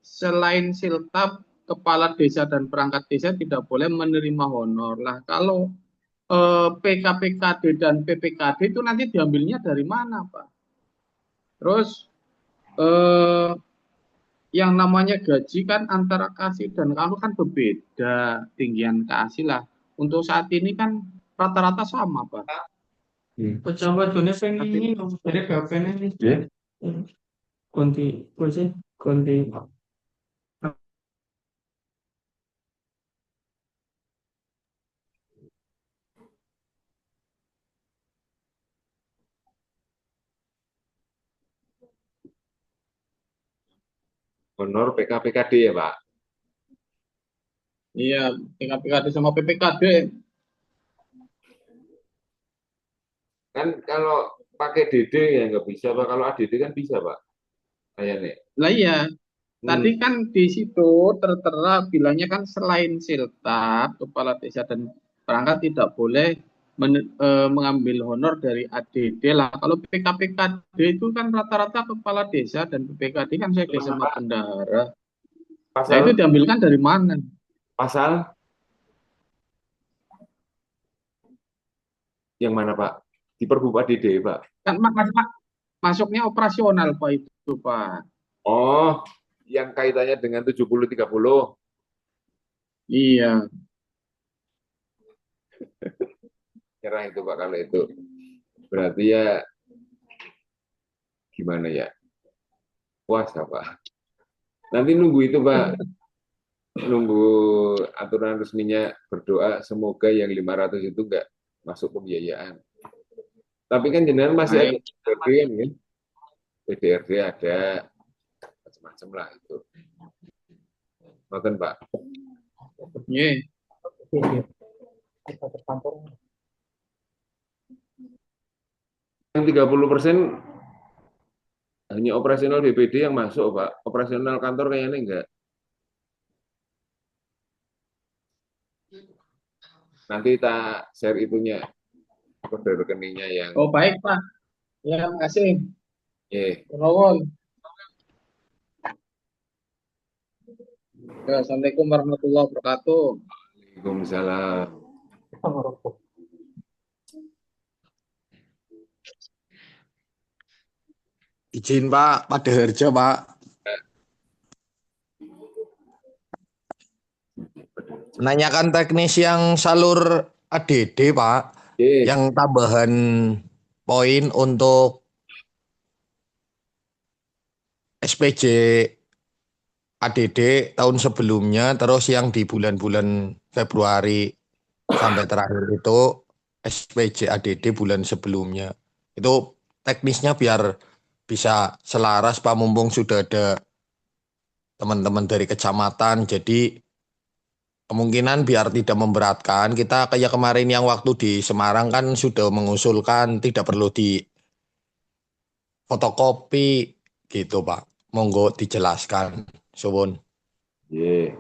selain siltap, kepala desa dan perangkat desa tidak boleh menerima honor. Lah, kalau PKPKD dan PPKD itu nanti diambilnya dari mana, Pak? Terus yang namanya gaji kan antara kasih dan kalau kan berbeda tinggian kasih lah. Untuk saat ini kan rata-rata sama, Pak. Pejabat dunia pengen dari kapan ini? Konti, konti. Honor PKPKD ya, Pak? Iya, PKPKD sama PPKD. Kan kalau pakai DD ya nggak bisa, Pak. Kalau ADD kan bisa, Pak. Kayaknya. Lah iya, tadi kan di situ tertera bilangnya kan selain siltap, kepala desa dan perangkat tidak boleh mengambil honor dari ADD lah. Kalau PKPKD itu kan rata-rata kepala desa dan PPKD kan saya sama bendahara. Nah itu diambilkan dari mana? Pasal yang mana, Pak? Di Perbup ADD, Pak? Kan masuknya operasional, Pak, itu, Pak. Oh, yang kaitannya dengan 70-30. Iya. Nyerah itu, Pak, kalau itu. Berarti ya gimana ya? Puasa, Pak. Nanti nunggu itu, Pak. Nunggu aturan resminya, berdoa semoga yang 500 itu enggak masuk pembiayaan. Tapi kan jenengan masih ada PDRD kan? PDRD ada macam-macam lah itu. Nonton, Pak. Iya. Yang 30% hanya operasional BPD yang masuk, Pak. Operasional kantor kayaknya enggak. Nanti tak share itunya, kode rekeningnya yang. Oh baik, Pak. Ya, terima kasih. Yeah. Assalamualaikum warahmatullahi wabarakatuh. Waalaikumsalam. Izin Pak, pada Harjo Pak. Menanyakan teknis yang salur ADD Pak, yang tambahan poin untuk SPJ ADD tahun sebelumnya, terus yang di bulan-bulan Februari sampai terakhir itu SPJ ADD bulan sebelumnya. Itu teknisnya biar bisa selaras Pak, mumpung sudah ada teman-teman dari kecamatan, jadi kemungkinan biar tidak memberatkan, kita kayak kemarin yang waktu di Semarang kan sudah mengusulkan tidak perlu di fotokopi gitu Pak. Monggo dijelaskan. Suwun. Yeah.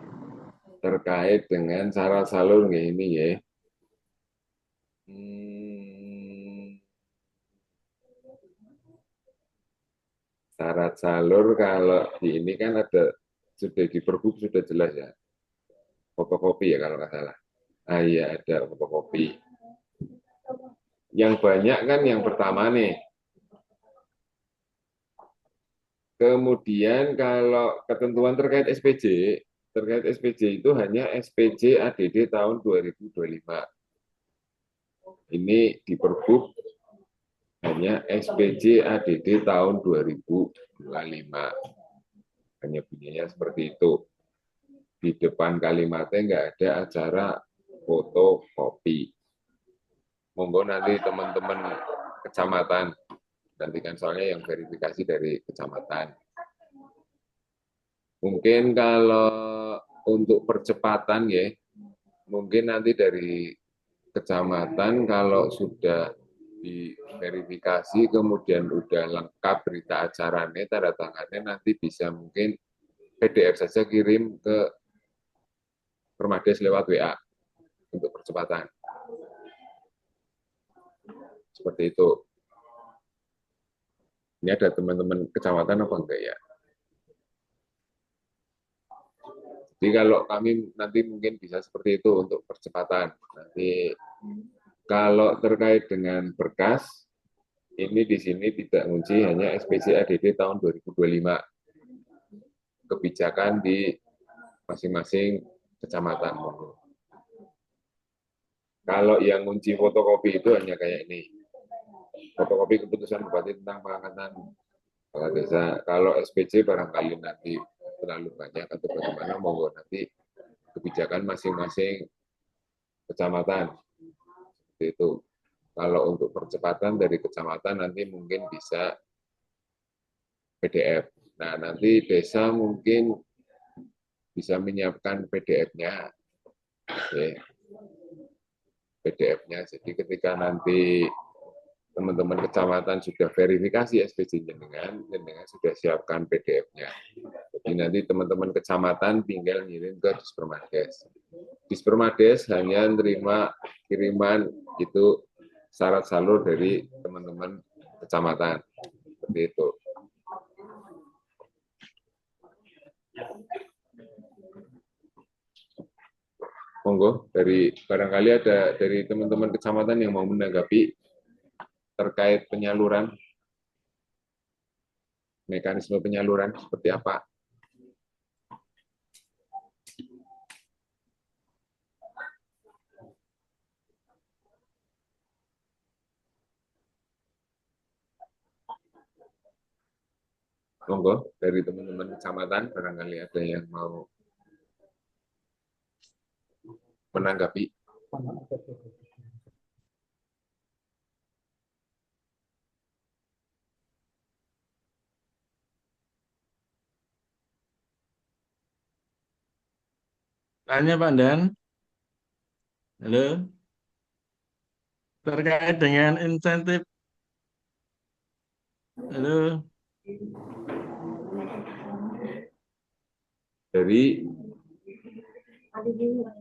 Terkait dengan syarat salur ini ya. Syarat salur kalau di ini kan ada sudah di Pergub sudah jelas ya. Fotokopi ya kalau nggak salah. Ah iya ada fotokopi. Yang banyak kan yang pertama nih. Kemudian kalau ketentuan terkait SPJ itu hanya SPJ ADD tahun 2025. Ini di Pergub hanya SPJ ADD tahun 2025. Hanya bunyinya seperti itu. Di depan kalimatnya nggak ada acara fotokopi. Monggo nanti teman-teman kecamatan, gantikan soalnya yang verifikasi dari kecamatan. Mungkin kalau untuk percepatan ya, mungkin nanti dari kecamatan kalau sudah diverifikasi kemudian udah lengkap berita acaranya, tanda tangannya, nanti bisa mungkin PDF saja kirim ke Permades lewat WA untuk percepatan. Seperti itu. Ini ada teman-teman kecamatan apa enggak ya? Jadi kalau kami nanti mungkin bisa seperti itu untuk percepatan. Nanti kalau terkait dengan berkas, ini di sini tidak ngunci, hanya SPC ADD tahun 2025. Kebijakan di masing-masing kecamatan. Kalau yang ngunci fotokopi itu hanya kayak ini. Fotokopi keputusan Bupati tentang pengangkatan kepala desa. Kalau SPC barangkali nanti terlalu banyak atau bagaimana, monggo nanti kebijakan masing-masing kecamatan. Seperti itu. Kalau untuk percepatan dari kecamatan nanti mungkin bisa PDF. Nah, nanti desa mungkin bisa menyiapkan PDF-nya. Oke. PDF-nya. Jadi ketika nanti teman-teman kecamatan sudah verifikasi SPC jenengan sudah siapkan PDF-nya. Jadi nanti teman-teman kecamatan tinggal ngirim ke Dispermades. Dispermades hanya menerima kiriman itu syarat salur dari teman-teman kecamatan. Seperti itu. Monggo, dari barangkali ada dari teman-teman kecamatan yang mau menanggapi terkait penyaluran, mekanisme penyaluran seperti apa? Monggo, dari teman-teman kecamatan barangkali ada yang mau menanggapi. Tanya Pak Dan, halo, terkait dengan insentif, halo, Dari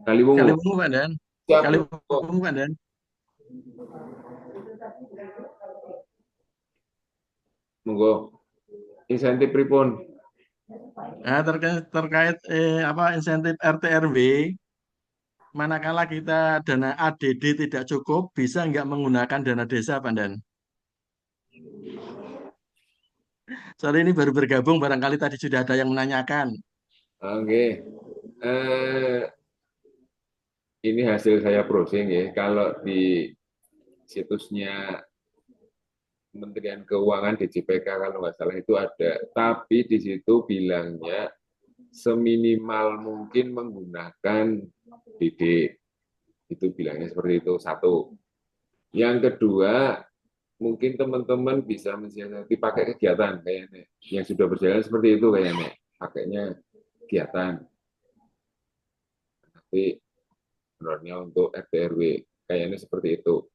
Kaliwungu. Kaliwungu Pak Dan, Siap, Kaliwungu Pak Dan. monggo. Insentif pripun? Nah, terkait apa insentif RT RW, manakala kita dana ADD tidak cukup, bisa nggak menggunakan dana desa, Pak Dan? Soalnya ini baru bergabung, barangkali tadi sudah ada yang menanyakan. Oke. Ini hasil saya browsing ya. Kalau di situsnya Kementerian Keuangan DJPK kalau nggak salah itu ada, tapi di situ bilangnya seminimal mungkin menggunakan DD. Itu bilangnya seperti itu, satu. Yang kedua, mungkin teman-teman bisa mensiasati pakai kegiatan kayaknya. Yang sudah berjalan seperti itu kayaknya, pakainya kegiatan. Tapi sebenarnya untuk RT RW kayaknya seperti itu.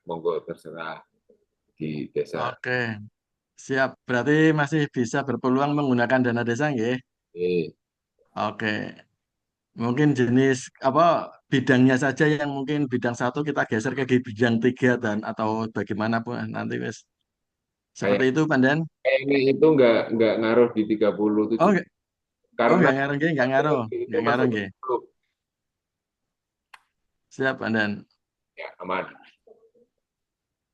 Monggo terserah di desa. Oke, siap. Berarti masih bisa berpeluang menggunakan dana desa, nggih? Oke. Mungkin jenis apa bidangnya saja yang mungkin bidang satu kita geser ke bidang tiga dan atau bagaimanapun nanti wes. Kayak Seperti itu, Pandan. ini itu nggak ngaruh di 37 Oh, karena nggak ngaruh, nggih, nggak ngaruh, itu nggak ngaruh, masuk nggih. grup. Siap, Pandan. Ya, aman.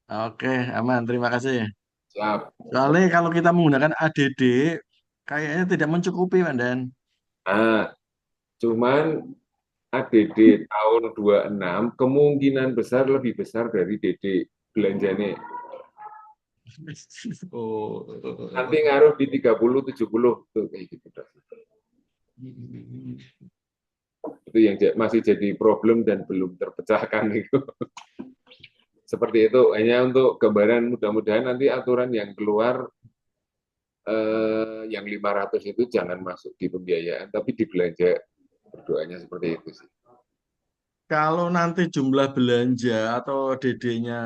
Oke, aman. Terima kasih. Siap. Soalnya kalau kita menggunakan ADD, kayaknya tidak mencukupi, Pandan. Nah, cuman ADD tahun 26 kemungkinan besar lebih besar dari DD belanjanya. Oh. Nanti ngaruh di 30 70 tuh kayak gitu. Itu yang masih jadi problem dan belum terpecahkan itu. Seperti itu, hanya untuk gambaran, mudah-mudahan nanti aturan yang keluar yang 500 itu jangan masuk di pembiayaan, tapi di belanja. Berdoanya seperti itu sih. Kalau nanti jumlah belanja atau DD-nya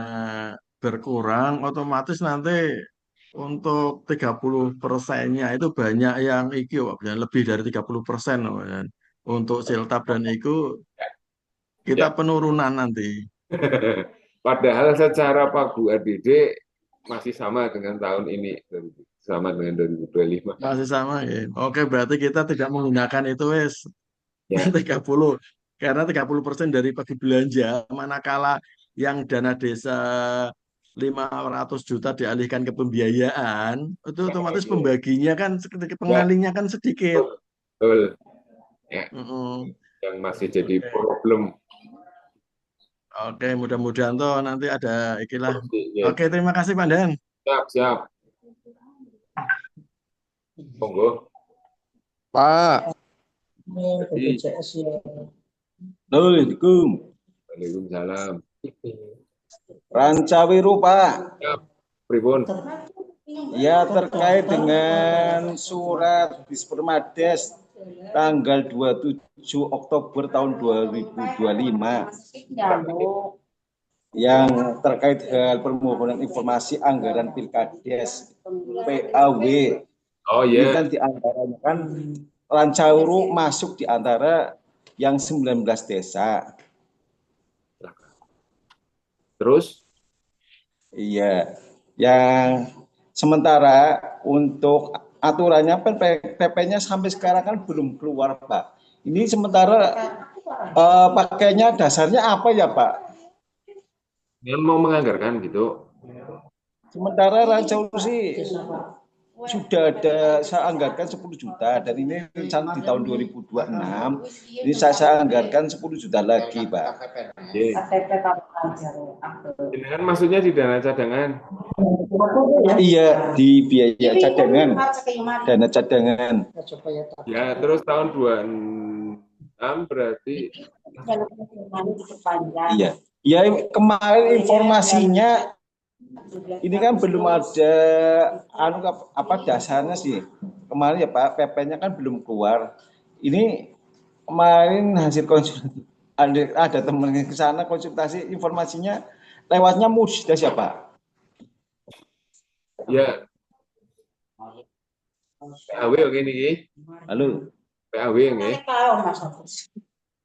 berkurang, otomatis nanti untuk 30%-nya itu banyak yang IQ, Pak. Lebih dari 30%. Pak. Untuk siltab dan IQ kita Ya. penurunan nanti. Padahal secara pagu ADD masih sama dengan tahun ini, sama dengan 2025. Masih sama ya. Oke, berarti kita tidak menggunakan itu wes Ya. 30. Karena 30% dari pagi belanja, manakala yang dana desa 500 juta dialihkan ke pembiayaan, itu otomatis pembaginya kan pengalinya kan sedikit. Betul. Ya. Mm-mm. Yang masih jadi problem. Oke, mudah-mudahan toh nanti ada ikilah. Ya. Oke, terima kasih Pak Dan. Siap. Monggo. Pak, Assalamualaikum. Waalaikumsalam. Rancawiru Pak. Siap. Pripun? Ya, terkait dengan surat Dispermades tanggal 27 Oktober tahun 2025 yang terkait hal permohonan informasi anggaran Pilkades PAW. Oh Ini ya. kan diantaranya kan Rancawiru masuk di antara yang 19 desa. Terus? Iya, yang sementara untuk aturannya kan PP-nya sampai sekarang kan belum keluar, Pak. Ini sementara pakainya dasarnya apa ya, Pak? Yang mau menganggarkan gitu. Sementara Rancawiru sih sudah ada, saya anggarkan 10 juta dan ini rencana di tahun 2026 ini saya anggarkan 10 juta lagi, Pak. Dengan maksudnya di dana cadangan? Iya, di biaya cadangan, dana cadangan. Ya, terus tahun 26 berarti. Iya, ya kemarin informasinya ini kan belum ada apa dasarnya sih. Kemarin ya Pak, PP-nya kan belum keluar. Ini kemarin hasil konsultasi ada teman ke sana konsultasi, informasinya lewatnya Musda siapa? Ya. PAW oke niki. Halo. PAW nggih.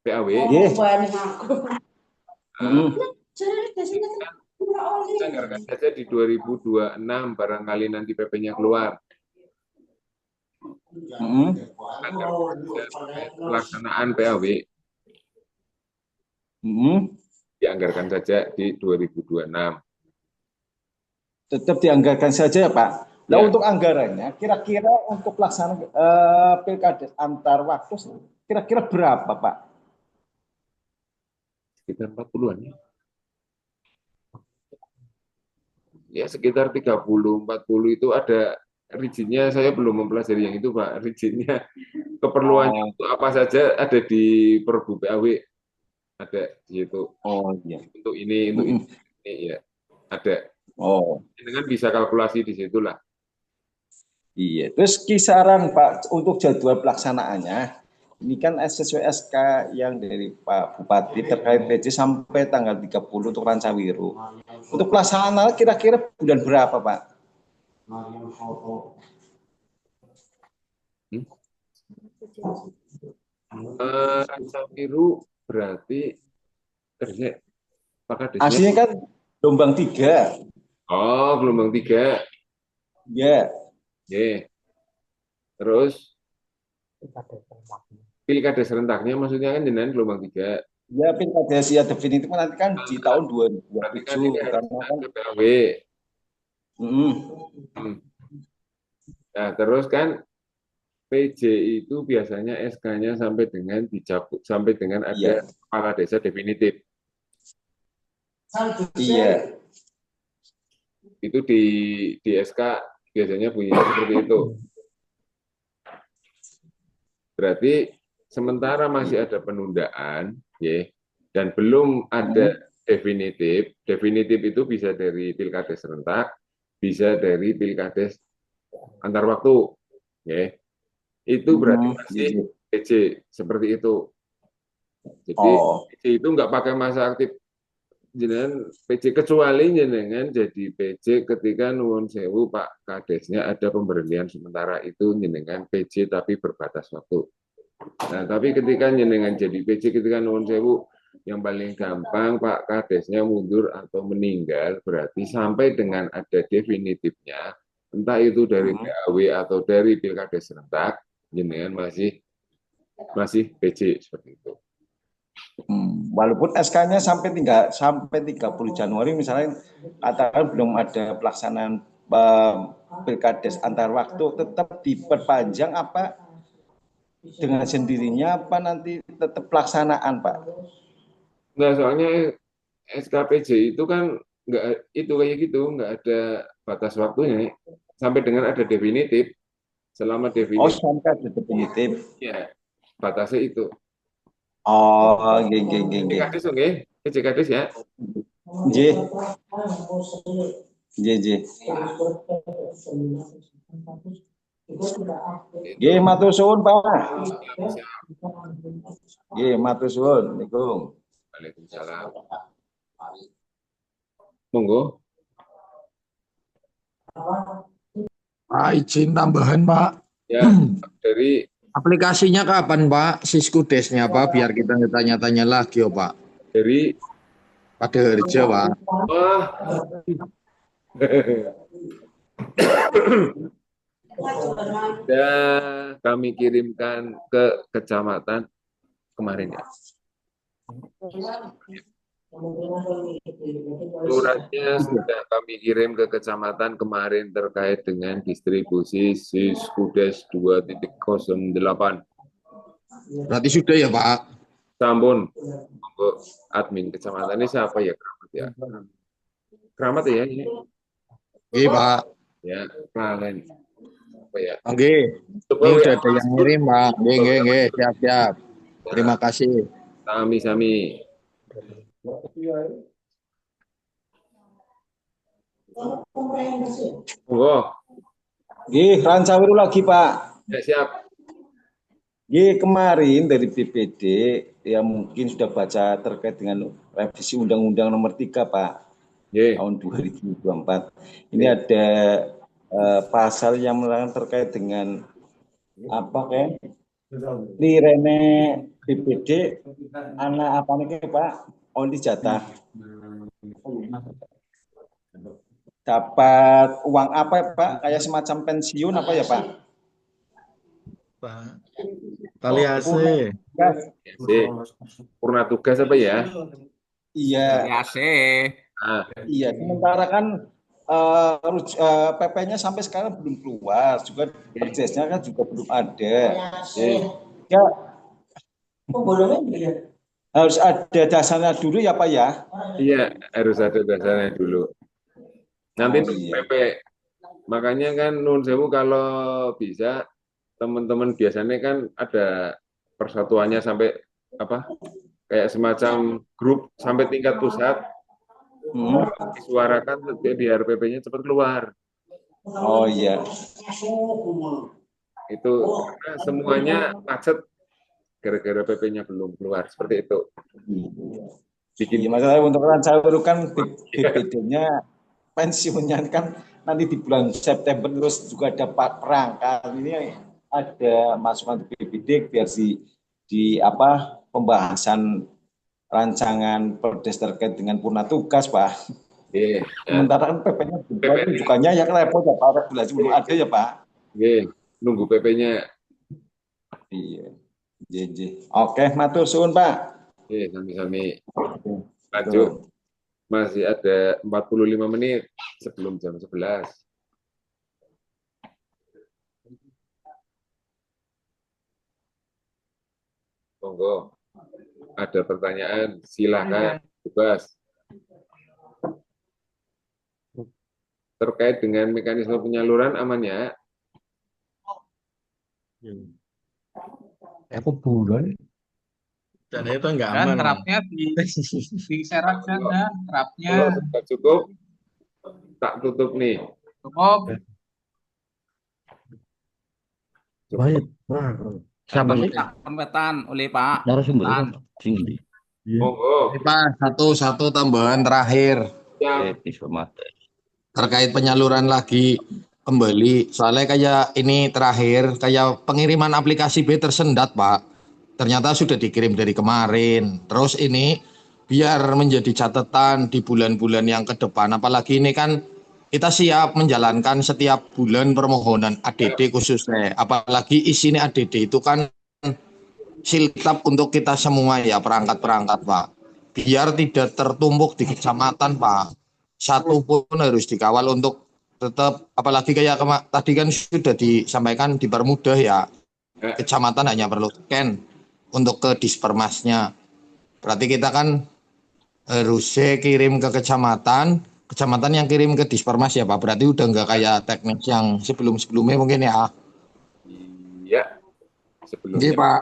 PAW. Nggih. Anggarkan saja di 2026 barangkali nanti PP-nya keluar. Pelaksanaan PAW. Dianggarkan saja di 2026. Tetap dianggarkan saja ya Pak. Nah ya. Untuk anggarannya kira-kira untuk pelaksanaan Pilkades antar waktu kira-kira berapa Pak? Sekitar 40-an ya. Ya sekitar 30-40 itu ada riginnya, saya belum mempelajari yang itu Pak. Riginnya keperluannya untuk apa saja ada di Perbu PAW. Ada di situ. Oh iya. Untuk ini, untuk ini ya. Ada. Oh. Dengan bisa kalkulasi di situlah. Iya. Terus kisaran Pak untuk jadwal pelaksanaannya, ini kan sesuai SK yang dari Pak Bupati terkait PC sampai tanggal 30 untuk Rancawiru. Untuk pelaksanaan kira-kira bulan berapa Pak? Rancawiru berarti kerja. Aslinya kan gelombang 3. Oh, gelombang 3. Ya. Yeah. Terus pilkada serentaknya maksudnya kan jenengan gelombang 3. Ya, pilkada ya definitif nanti kan di tahun 2027 karena kan PAW. Nah, terus kan PJ itu biasanya SK-nya sampai dengan dicabut, sampai dengan ada kepala desa definitif. Iya. Itu di SK biasanya bunyinya seperti itu. Berarti sementara masih ada penundaan, ya, dan belum ada definitif. Definitif itu bisa dari pilkades serentak, bisa dari pilkades antar waktu, ya. Itu berarti masih PC seperti itu. Jadi PC itu nggak pakai masa aktif jenengan PC, kecuali jenengan jadi PC ketika nuwun sewu Pak Kadesnya ada pemberhentian sementara, itu jenengan PC tapi berbatas waktu. Nah, tapi ketika jenengan jadi PC ketika nuwun sewu, yang paling gampang Pak Kadesnya mundur atau meninggal, berarti sampai dengan ada definitifnya, entah itu dari PAW atau dari Pilkades serentak, jenengan masih PC seperti itu. Walaupun SK-nya sampai 30 Januari misalnya, katakan belum ada pelaksanaan Pilkades antar waktu, tetap diperpanjang apa dengan sendirinya, apa nanti tetap pelaksanaan, Pak? Nah, soalnya SKPJ itu kan nggak itu kayak gitu, nggak ada batas waktunya sampai dengan ada definitif. Selama definitif. Sampai ada definitif. Ya, batasnya itu. Geng. Kades oke, kades ya. J. Matur suwun, Pak. Matur suwun. Waalaikumsalam. Monggo. Pak, izin tambahan, Pak. Ya, dari aplikasinya kapan, Pak? Siskudesnya, Pak, biar kita tanya-tanya lagi, Pak. Dari pada Harja, Pak. Ya, kami kirimkan ke kecamatan kemarin ya. Suratnya sudah kami kirim ke kecamatan kemarin terkait dengan distribusi Siskudes 2.08. Berarti sudah ya, Pak? Sampun. Admin kecamatan ini siapa ya? Keramat ya? Keramat ya ini? Iya, Pak. Ya, kalian. Apa ya? Oke. Ini udah ada yang ngirim, Pak. Nggih, siap. Terima kasih. Sami-sami. Rancawiru lagi, Pak. Ya, siap. Kemarin dari BPD yang mungkin sudah baca terkait dengan revisi Undang-Undang Nomor 3, Pak, tahun 2024. Ini ada pasal yang melarang terkait dengan lirene BPD anak apa nih, Pak? Oli jatah. Dapat uang apa, Pak? Kayak semacam pensiun apa ya, Pak? Tali AC. Purna tugas apa ya? Iya. Tali AC. Iya, sementara kan PP-nya sampai sekarang belum keluar, juga prosesnya kan juga belum ada. Ya, harus ada dasarnya dulu ya, Pak ya? Iya, harus ada dasarnya dulu. Nanti PP, makanya kan nun sewu kalau bisa teman-teman biasanya kan ada persatuannya sampai kayak semacam grup sampai tingkat pusat. Disuarakan biar PP-nya cepat keluar. Oh iya. Itu karena semuanya macet gara-gara PP-nya belum keluar, seperti itu. Masalah untuk Rancawiru kan BPD-nya pensiunnya kan nanti di bulan September, terus juga ada perangkat ini ada masukan BPD biar di pembahasan rancangan perdes terkait dengan purna tugas, Pak. Sementara kan PP-nya bukannya ya repot ya, Pak, regulasi belum ada ya, Pak. Nunggu PP-nya. Iya. Oke, matur suwun, Pak. Sami-sami. Lanjut. Masih ada 45 menit sebelum jam 11. Monggo. Ada pertanyaan, silakan bebas. Terkait dengan mekanisme penyaluran aman ya? Aku bulan. Dan itu nggak Dan aman. terapnya di share aja dan terapnya. Kalau sudah cukup, tak tutup nih. Cukup. Baik. Siapa sih? Pemetaan oleh Pak. Narasumber Tan. tinggi. Monggo. Pak, satu tambahan terakhir Siap. terkait penyaluran lagi kembali. Soalnya kayak ini terakhir, kayak pengiriman aplikasi B tersendat, Pak. Ternyata sudah dikirim dari kemarin. Terus ini biar menjadi catatan di bulan-bulan yang ke depan. Apalagi ini kan kita siap menjalankan setiap bulan permohonan ADD khususnya. Apalagi isinya ADD itu kan siltap untuk kita semua ya, perangkat-perangkat, Pak. Biar tidak tertumpuk di kecamatan, Pak. Satu pun harus dikawal untuk tetap, apalagi kayak tadi kan sudah disampaikan dipermudah ya. Kecamatan hanya perlu scan untuk ke dispermasnya. Berarti kita kan harusnya kirim ke kecamatan, kecamatan yang kirim ke dispermas ya, Pak. Berarti udah nggak kayak teknik yang sebelum-sebelumnya mungkin ya. Iya. Sebelumnya. Iya, Pak.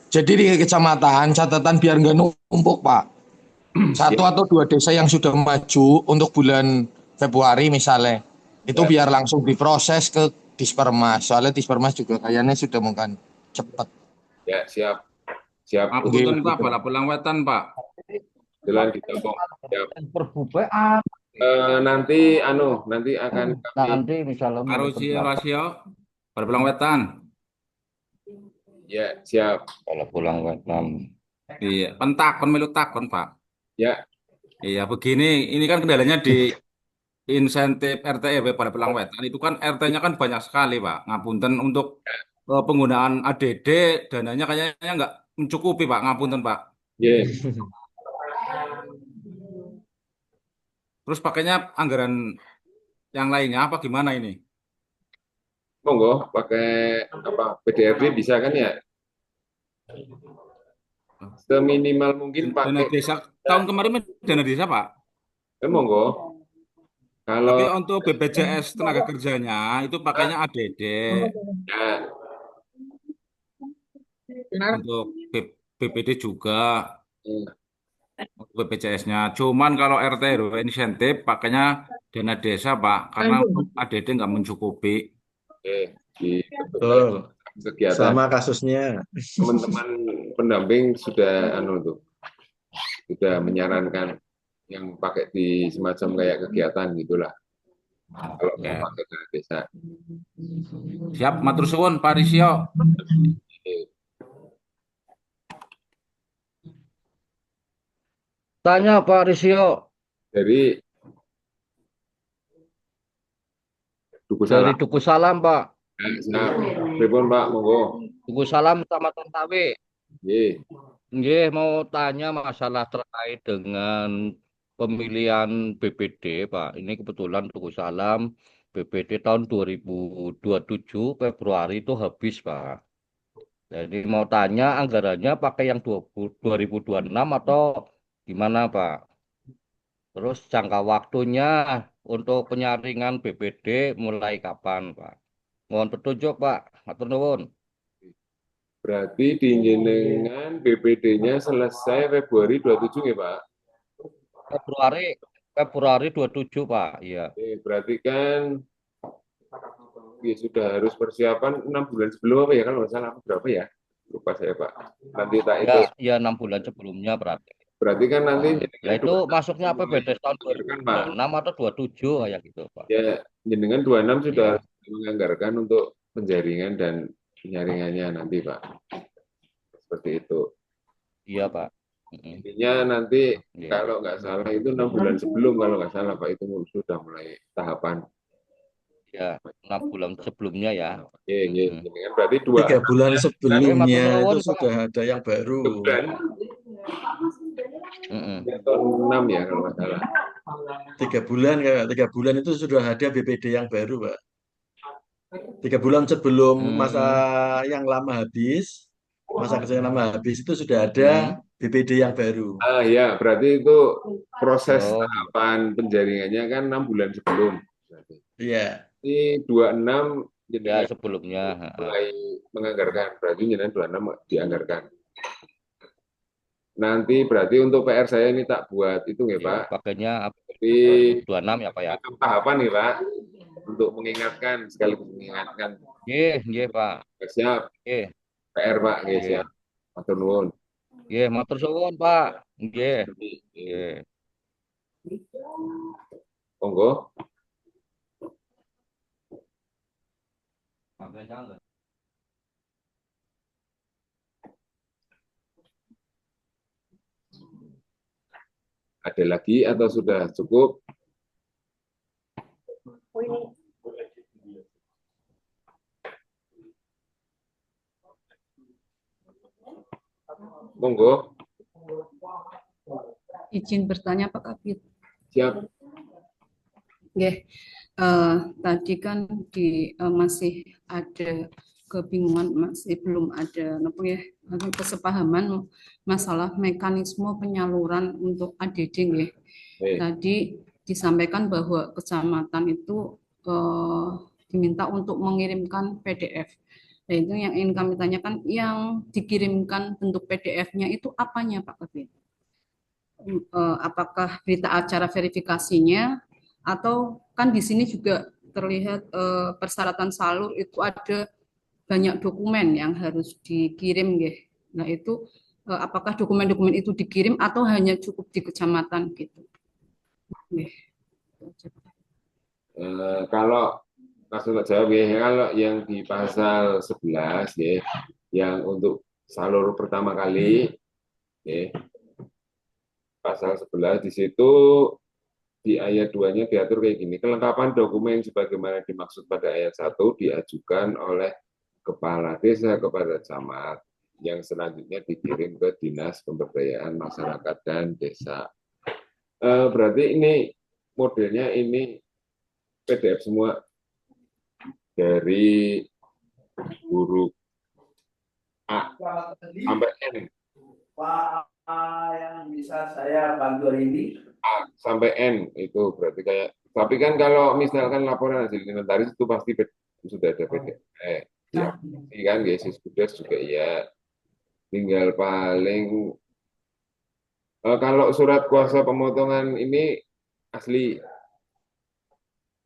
Jadi di kecamatan catatan biar nggak numpuk, Pak. Satu atau dua desa yang sudah maju untuk bulan Februari misalnya, itu biar langsung diproses ke dispermas. Soalnya dispermas juga kayaknya sudah mungkin cepat. Ya, siap. Siap. Ngapunten Pak, bala pulang wetan Pak. Jalan ditampung. Siap. Nanti akan kami misalnya Rasio, bala pulang wetan. ya, siap. kalau pulang Vietnam. Iya, pentakon melu takon Pak. Ya, Iya, begini, ini kan kendalanya di insentif RT RW pada pulang wetan itu kan RT-nya kan banyak sekali Pak. Ngapunten untuk penggunaan ADD dananya kayaknya nggak mencukupi Pak. Ngapunten Pak. ya. Terus pakainya anggaran yang lainnya apa gimana ini? Monggo pakai apa PDRD bisa kan ya? Seminimal mungkin Dana pakai desa tahun kemarin dana desa Pak. monggo. Tapi Kalau untuk BPJS tenaga kerjanya itu pakainya ADD. ya, Untuk BPD juga. BPJS-nya. Cuman kalau RT RW insentif pakainya dana desa Pak, karena untuk ADD nggak mencukupi. di Betul. kegiatan Sama kasusnya. teman-teman pendamping sudah sudah menyarankan yang pakai di semacam kayak kegiatan gitulah. Kalau mau pakai dana desa. Siap, matur suwun Pak Risio. Tanya Pak Risio. Dari Duku Salam. Duku Salam, Pak. Siap. Pripun Pak, monggo. Duku Salam sama Tontawi. Nggih. Nggih, mau tanya masalah terkait dengan pemilihan BPD, Pak. Ini kebetulan Duku Salam BPD tahun 2027 Februari itu habis, Pak. Jadi mau tanya anggarannya pakai yang 2026 atau gimana, Pak? Terus jangka waktunya untuk penyaringan BPD mulai kapan, Pak? Mohon petunjuk, Pak. Matur nuwun. Berarti di jenengan BPD-nya selesai Februari 27 ya, Pak? Februari 27, Pak. Iya. Berarti kan ya sudah harus persiapan 6 bulan sebelum apa ya, kalau nggak salah berapa ya? Lupa saya, Pak. Nanti tak itu. Ya 6 bulan sebelumnya berarti. Berarti kan nanti ya itu masuknya BPD tahun 2026 atau 27 kayak gitu, Pak. Ya, jenengan 26 sudah menganggarkan untuk penjaringan dan penyaringannya nanti, Pak. Seperti itu. Iya, Pak. Intinya nanti kalau nggak salah itu 6 bulan sebelum, kalau nggak salah Pak, itu sudah mulai tahapan. Ya, 6 bulan sebelumnya ya. Iya. Berarti 3 bulan sebelumnya itu sudah ada yang baru. 1 bulan. 6 ya kalau nggak salah. 3 bulan, 3 bulan itu sudah ada BPD yang baru, Pak. 3 bulan sebelum masa yang lama habis, masa kerja yang lama habis itu sudah ada BPD yang baru. Ya, berarti itu proses tahapan penjaringannya kan 6 bulan sebelum. Iya. Ini 26 Ya, sebelumnya. mulai menganggarkan, berarti jenengan 26 dianggarkan. Nanti berarti untuk PR saya ini tak buat itu nggak Pak? Pakainya Tapi 26 ya Pak ya. tahapan nih Pak, untuk mengingatkan sekaligus mengingatkan. Pak. Siap. PR Pak, siap. Matur nuwun. Matur suwun Pak. Monggo. Ada lagi atau sudah cukup? Monggo. Izin bertanya Pak Kabid. Siap. Tadi kan masih ada kebingungan, masih belum ada kesepahaman masalah mekanisme penyaluran untuk ADD nggih. Tadi disampaikan bahwa kecamatan itu diminta untuk mengirimkan PDF. Nah, itu yang ingin kami tanyakan, yang dikirimkan bentuk PDF-nya itu apanya Pak Kabid? Apakah berita acara verifikasinya, atau kan di sini juga terlihat persyaratan salur itu ada banyak dokumen yang harus dikirim nggih. Nah itu apakah dokumen-dokumen itu dikirim atau hanya cukup di kecamatan gitu? Kalau langsung jawab ya, kalau yang di pasal 11 ya, yang untuk salur pertama kali ya, pasal 11 di situ di ayat 2-nya diatur kayak gini, kelengkapan dokumen sebagaimana dimaksud pada ayat 1 diajukan oleh kepala desa kepada camat, yang selanjutnya dikirim ke Dinas Pemberdayaan Masyarakat dan Desa. Berarti ini modelnya ini PDF semua dari huruf A sampai N. Pak, yang bisa saya bantu hari ini? A sampai N itu berarti kayak. Tapi kan kalau misalkan laporan hasil inventaris itu pasti sudah ada PDF. Ya, kan Yesus Kudas juga ya. Tinggal paling kalau surat kuasa pemotongan ini asli.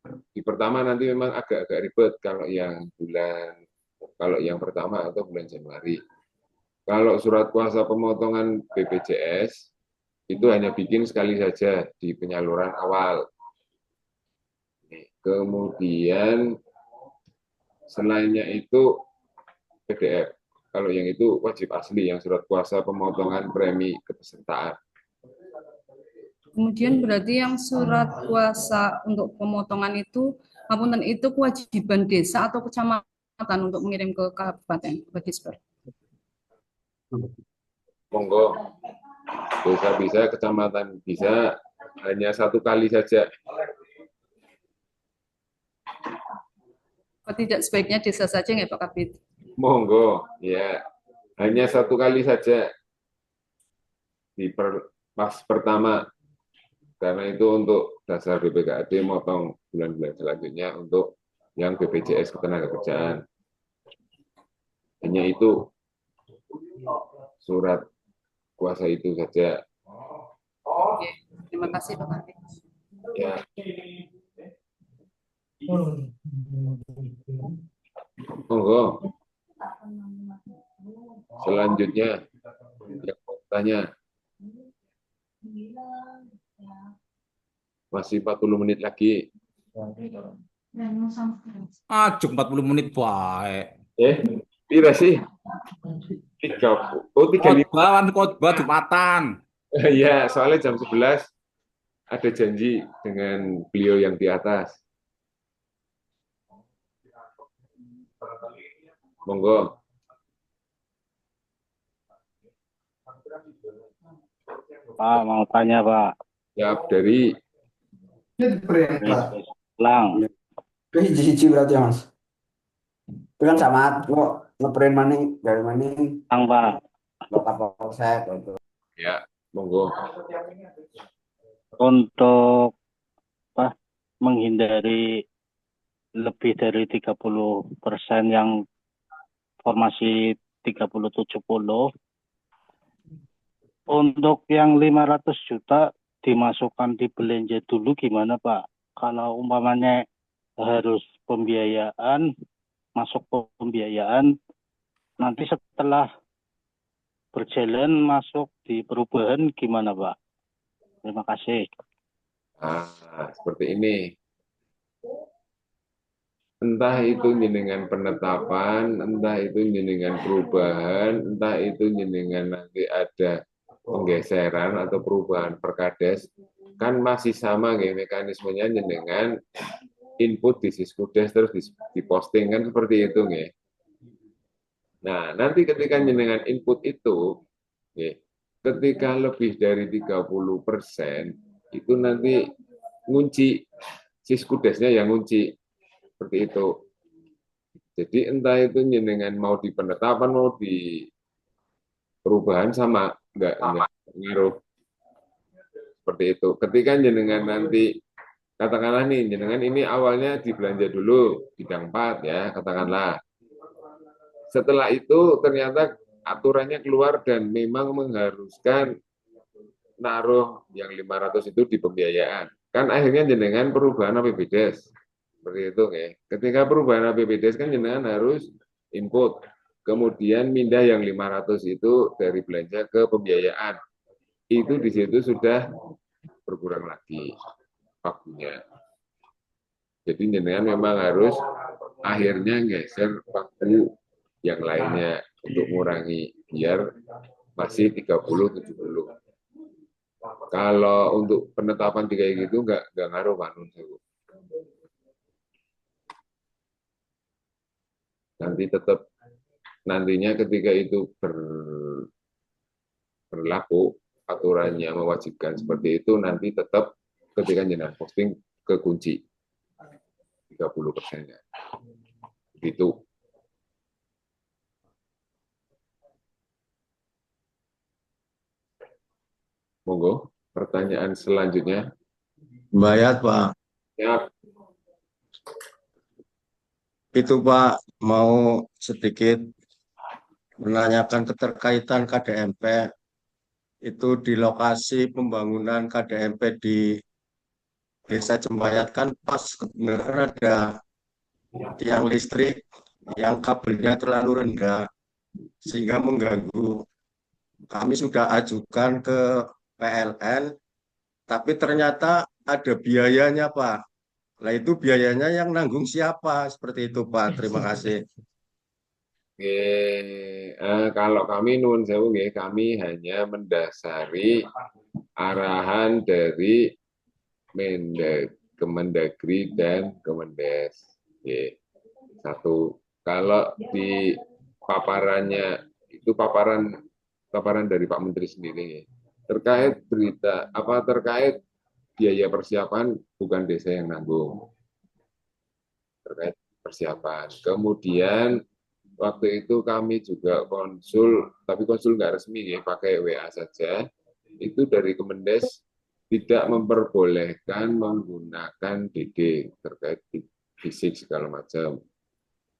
Di pertama nanti memang agak-agak ribet kalau yang pertama atau bulan Januari. Kalau surat kuasa pemotongan BPJS itu hanya bikin sekali saja di penyaluran awal. Kemudian selainnya itu PDF. Kalau yang itu wajib asli, yang surat kuasa pemotongan premi kepesertaan. Kemudian berarti yang surat kuasa untuk pemotongan itu, kewajiban desa atau kecamatan untuk mengirim ke kabupaten, ke Disper? Monggo, desa bisa, kecamatan bisa, hanya satu kali saja. Tidak sebaiknya desa saja nggak Pak Kabid? Monggo, ya, hanya satu kali saja di pas pertama. Karena itu untuk dasar BPKAD motong bulan-bulan selanjutnya untuk yang BPJS Ketenagakerjaan. Hanya itu surat kuasa itu saja. Oke, terima kasih Pak Kabid. Ya. Monggo. Selanjutnya yang mau tanya. Masih 40 menit lagi. Ajuk 40 menit baik. Pira sih? 35. Khotbah Jumatan. Iya, soalnya jam 11 ada janji dengan beliau yang di atas. Monggo. Pak, mau tanya Pak. Ya, dari Lang. Hiji berarti Mas. Itu kan sama kok ngeprint mana dari mana? Lang Pak. Lokal polsek itu. Ya, monggo. Untuk menghindari lebih dari 30% yang formasi 30-70. Untuk yang 500 juta dimasukkan di belanja dulu gimana Pak? Kalau umpamanya harus pembiayaan, masuk pembiayaan, nanti setelah berjalan masuk di perubahan gimana Pak? Terima kasih. Seperti ini. Entah itu jenengan penetapan, entah itu jenengan perubahan, entah itu jenengan nanti ada penggeseran atau perubahan perkades, kan masih sama nggih mekanismenya jenengan input di Siskudes terus diposting kan seperti itu nggih. Nah, nanti ketika jenengan input itu nggih, ketika lebih dari 30% itu nanti ngunci Siskudesnya yang ngunci seperti itu. Jadi entah itu jenengan mau di penetapan mau di perubahan sama enggak ngaruh seperti itu. Ketika jenengan nanti katakanlah nih jenengan ini awalnya dibelanja dulu bidang 4 ya katakanlah. Setelah itu ternyata aturannya keluar dan memang mengharuskan naruh yang 500 itu di pembiayaan. Kan akhirnya jenengan perubahan APBDes. Seperti itu ya. Ketika perubahan APBDes kan jenengan harus input. Kemudian mindah yang 500 itu dari belanja ke pembiayaan. Itu di situ sudah berkurang lagi waktunya. Jadi jenengan memang harus akhirnya geser waktu yang lainnya untuk mengurangi biar masih 30-70. Kalau untuk penetapan kayak gitu nggak ngaruh Pak Nun. Nanti tetap nantinya ketika itu berlaku aturannya mewajibkan seperti itu nanti tetap ketika jenengan posting kekunci 30%-nya. Begitu. Monggo, pertanyaan selanjutnya. Bayat, Pak. Ya. Itu Pak, mau sedikit menanyakan keterkaitan KDMP. Itu di lokasi pembangunan KDMP di Desa Cembayat kan pas kebenaran ada tiang listrik yang kabelnya terlalu rendah sehingga mengganggu. Kami sudah ajukan ke PLN, tapi ternyata ada biayanya, Pak. Nah, itu biayanya yang nanggung siapa? Seperti itu, Pak. Terima kasih. Kalau kami nuwun sewu nggih, kami hanya mendasari arahan dari Kemendagri dan Kemendes. Satu, kalau di paparannya itu paparan dari Pak Menteri sendiri terkait terkait biaya persiapan bukan desa yang nanggung terkait persiapan. Kemudian waktu itu kami juga konsul, tapi konsul nggak resmi ya, pakai WA saja. Itu dari Kemendes tidak memperbolehkan menggunakan DD terkait fisik segala macam.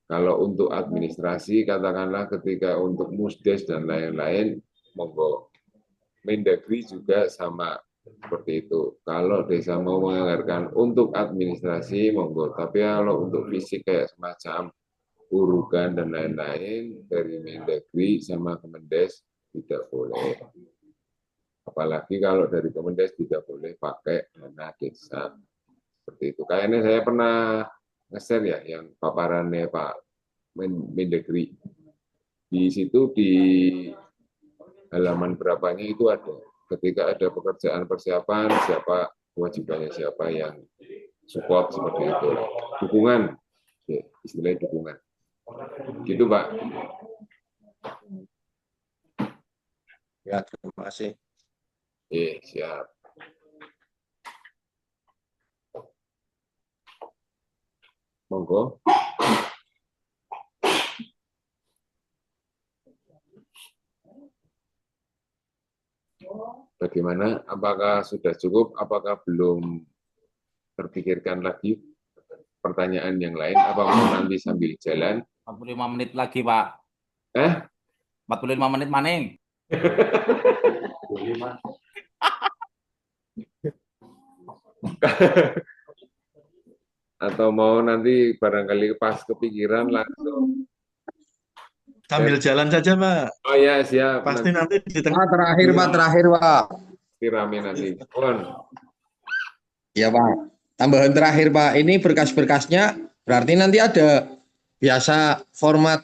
Kalau untuk administrasi, katakanlah ketika untuk musdes dan lain-lain, monggo. Mendagri juga sama seperti itu. Kalau desa mau menganggarkan untuk administrasi, monggo. Tapi kalau untuk fisik kayak semacam urukan dan lain-lain dari Mendagri sama Kemendes tidak boleh. Apalagi kalau dari Kemendes tidak boleh pakai dana desa. Seperti itu. Kayaknya saya pernah nge-share ya yang paparannya Pak Mendagri. Di situ di halaman berapanya itu ada. Ketika ada pekerjaan persiapan, siapa kewajibannya, siapa yang support seperti itu. Dukungan, ya, istilahnya dukungan. Gitu Pak. Ya, terima kasih. Siap. Monggo. Bagaimana? Apakah sudah cukup? Apakah belum terpikirkan lagi? pertanyaan yang lain? Apa mau nanti sambil jalan? 45 menit lagi, Pak. 45 menit maning. Atau mau nanti barangkali pas kepikiran langsung Sambil jalan saja, Pak. Oh ya, siap. Pasti nanti di tengah. Terakhir, Pak. Pasti rame nanti. Ya Pak, tambahan terakhir Pak, ini berkas-berkasnya berarti nanti ada biasa format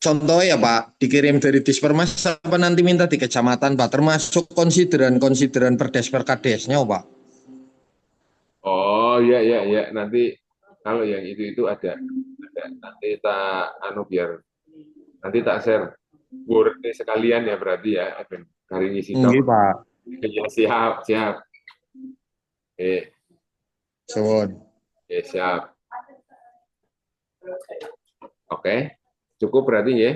contoh ya Pak, dikirim dari Dispermas apa nanti minta di kecamatan Pak, termasuk konsideran perdes perkadesnya Pak. Oh ya, nanti kalau yang itu ada. Nanti tak biar nanti tak share Word sekalian ya berarti ya, hari ngisi Nggih Pak. Ya siap. Siap. Oke. Cukup berarti ya.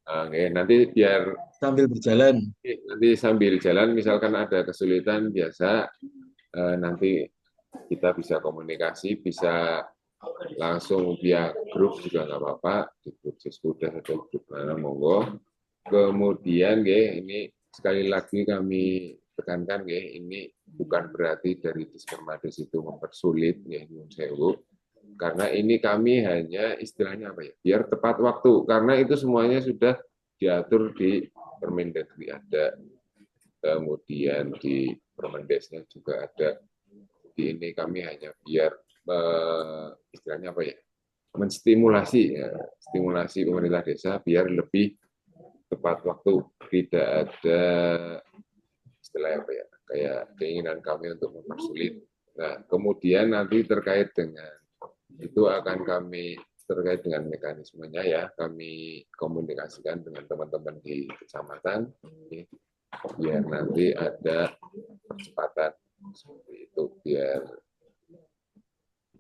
Oke, nanti biar sambil berjalan. Nanti sambil jalan, misalkan ada kesulitan biasa, nanti kita bisa komunikasi, bisa langsung via grup juga nggak apa-apa, di grup Seskuda atau grup mana monggo. Kemudian, ini sekali lagi kami tekankan, ini bukan berarti dari Dispermades itu mempersulit, nyun sewu. Karena ini kami hanya istilahnya apa ya, biar tepat waktu, karena itu semuanya sudah diatur di Permendagri ada, kemudian di Permendesnya juga ada. Di ini kami hanya biar istilahnya apa ya, menstimulasi stimulasi pemerintah desa biar lebih tepat waktu, tidak ada istilahnya apa ya, kayak keinginan kami untuk mempersulit. Nah, kemudian nanti terkait dengan itu akan kami terkait dengan mekanismenya ya, kami komunikasikan dengan teman-teman di kecamatan, biar nanti ada percepatan seperti itu, biar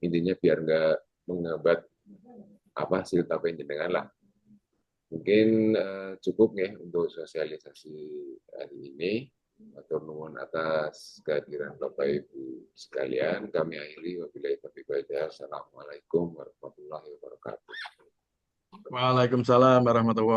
intinya biar nggak menghambat silta penjenengan lah. Mungkin cukup ya untuk sosialisasi hari ini. Matur nuwun atas kehadiran Bapak Ibu sekalian. Kami akhiri wabillahi taufiq wal hidayah. Assalamualaikum warahmatullahi wabarakatuh. Waalaikumsalam warahmatullahi wabarakatuh.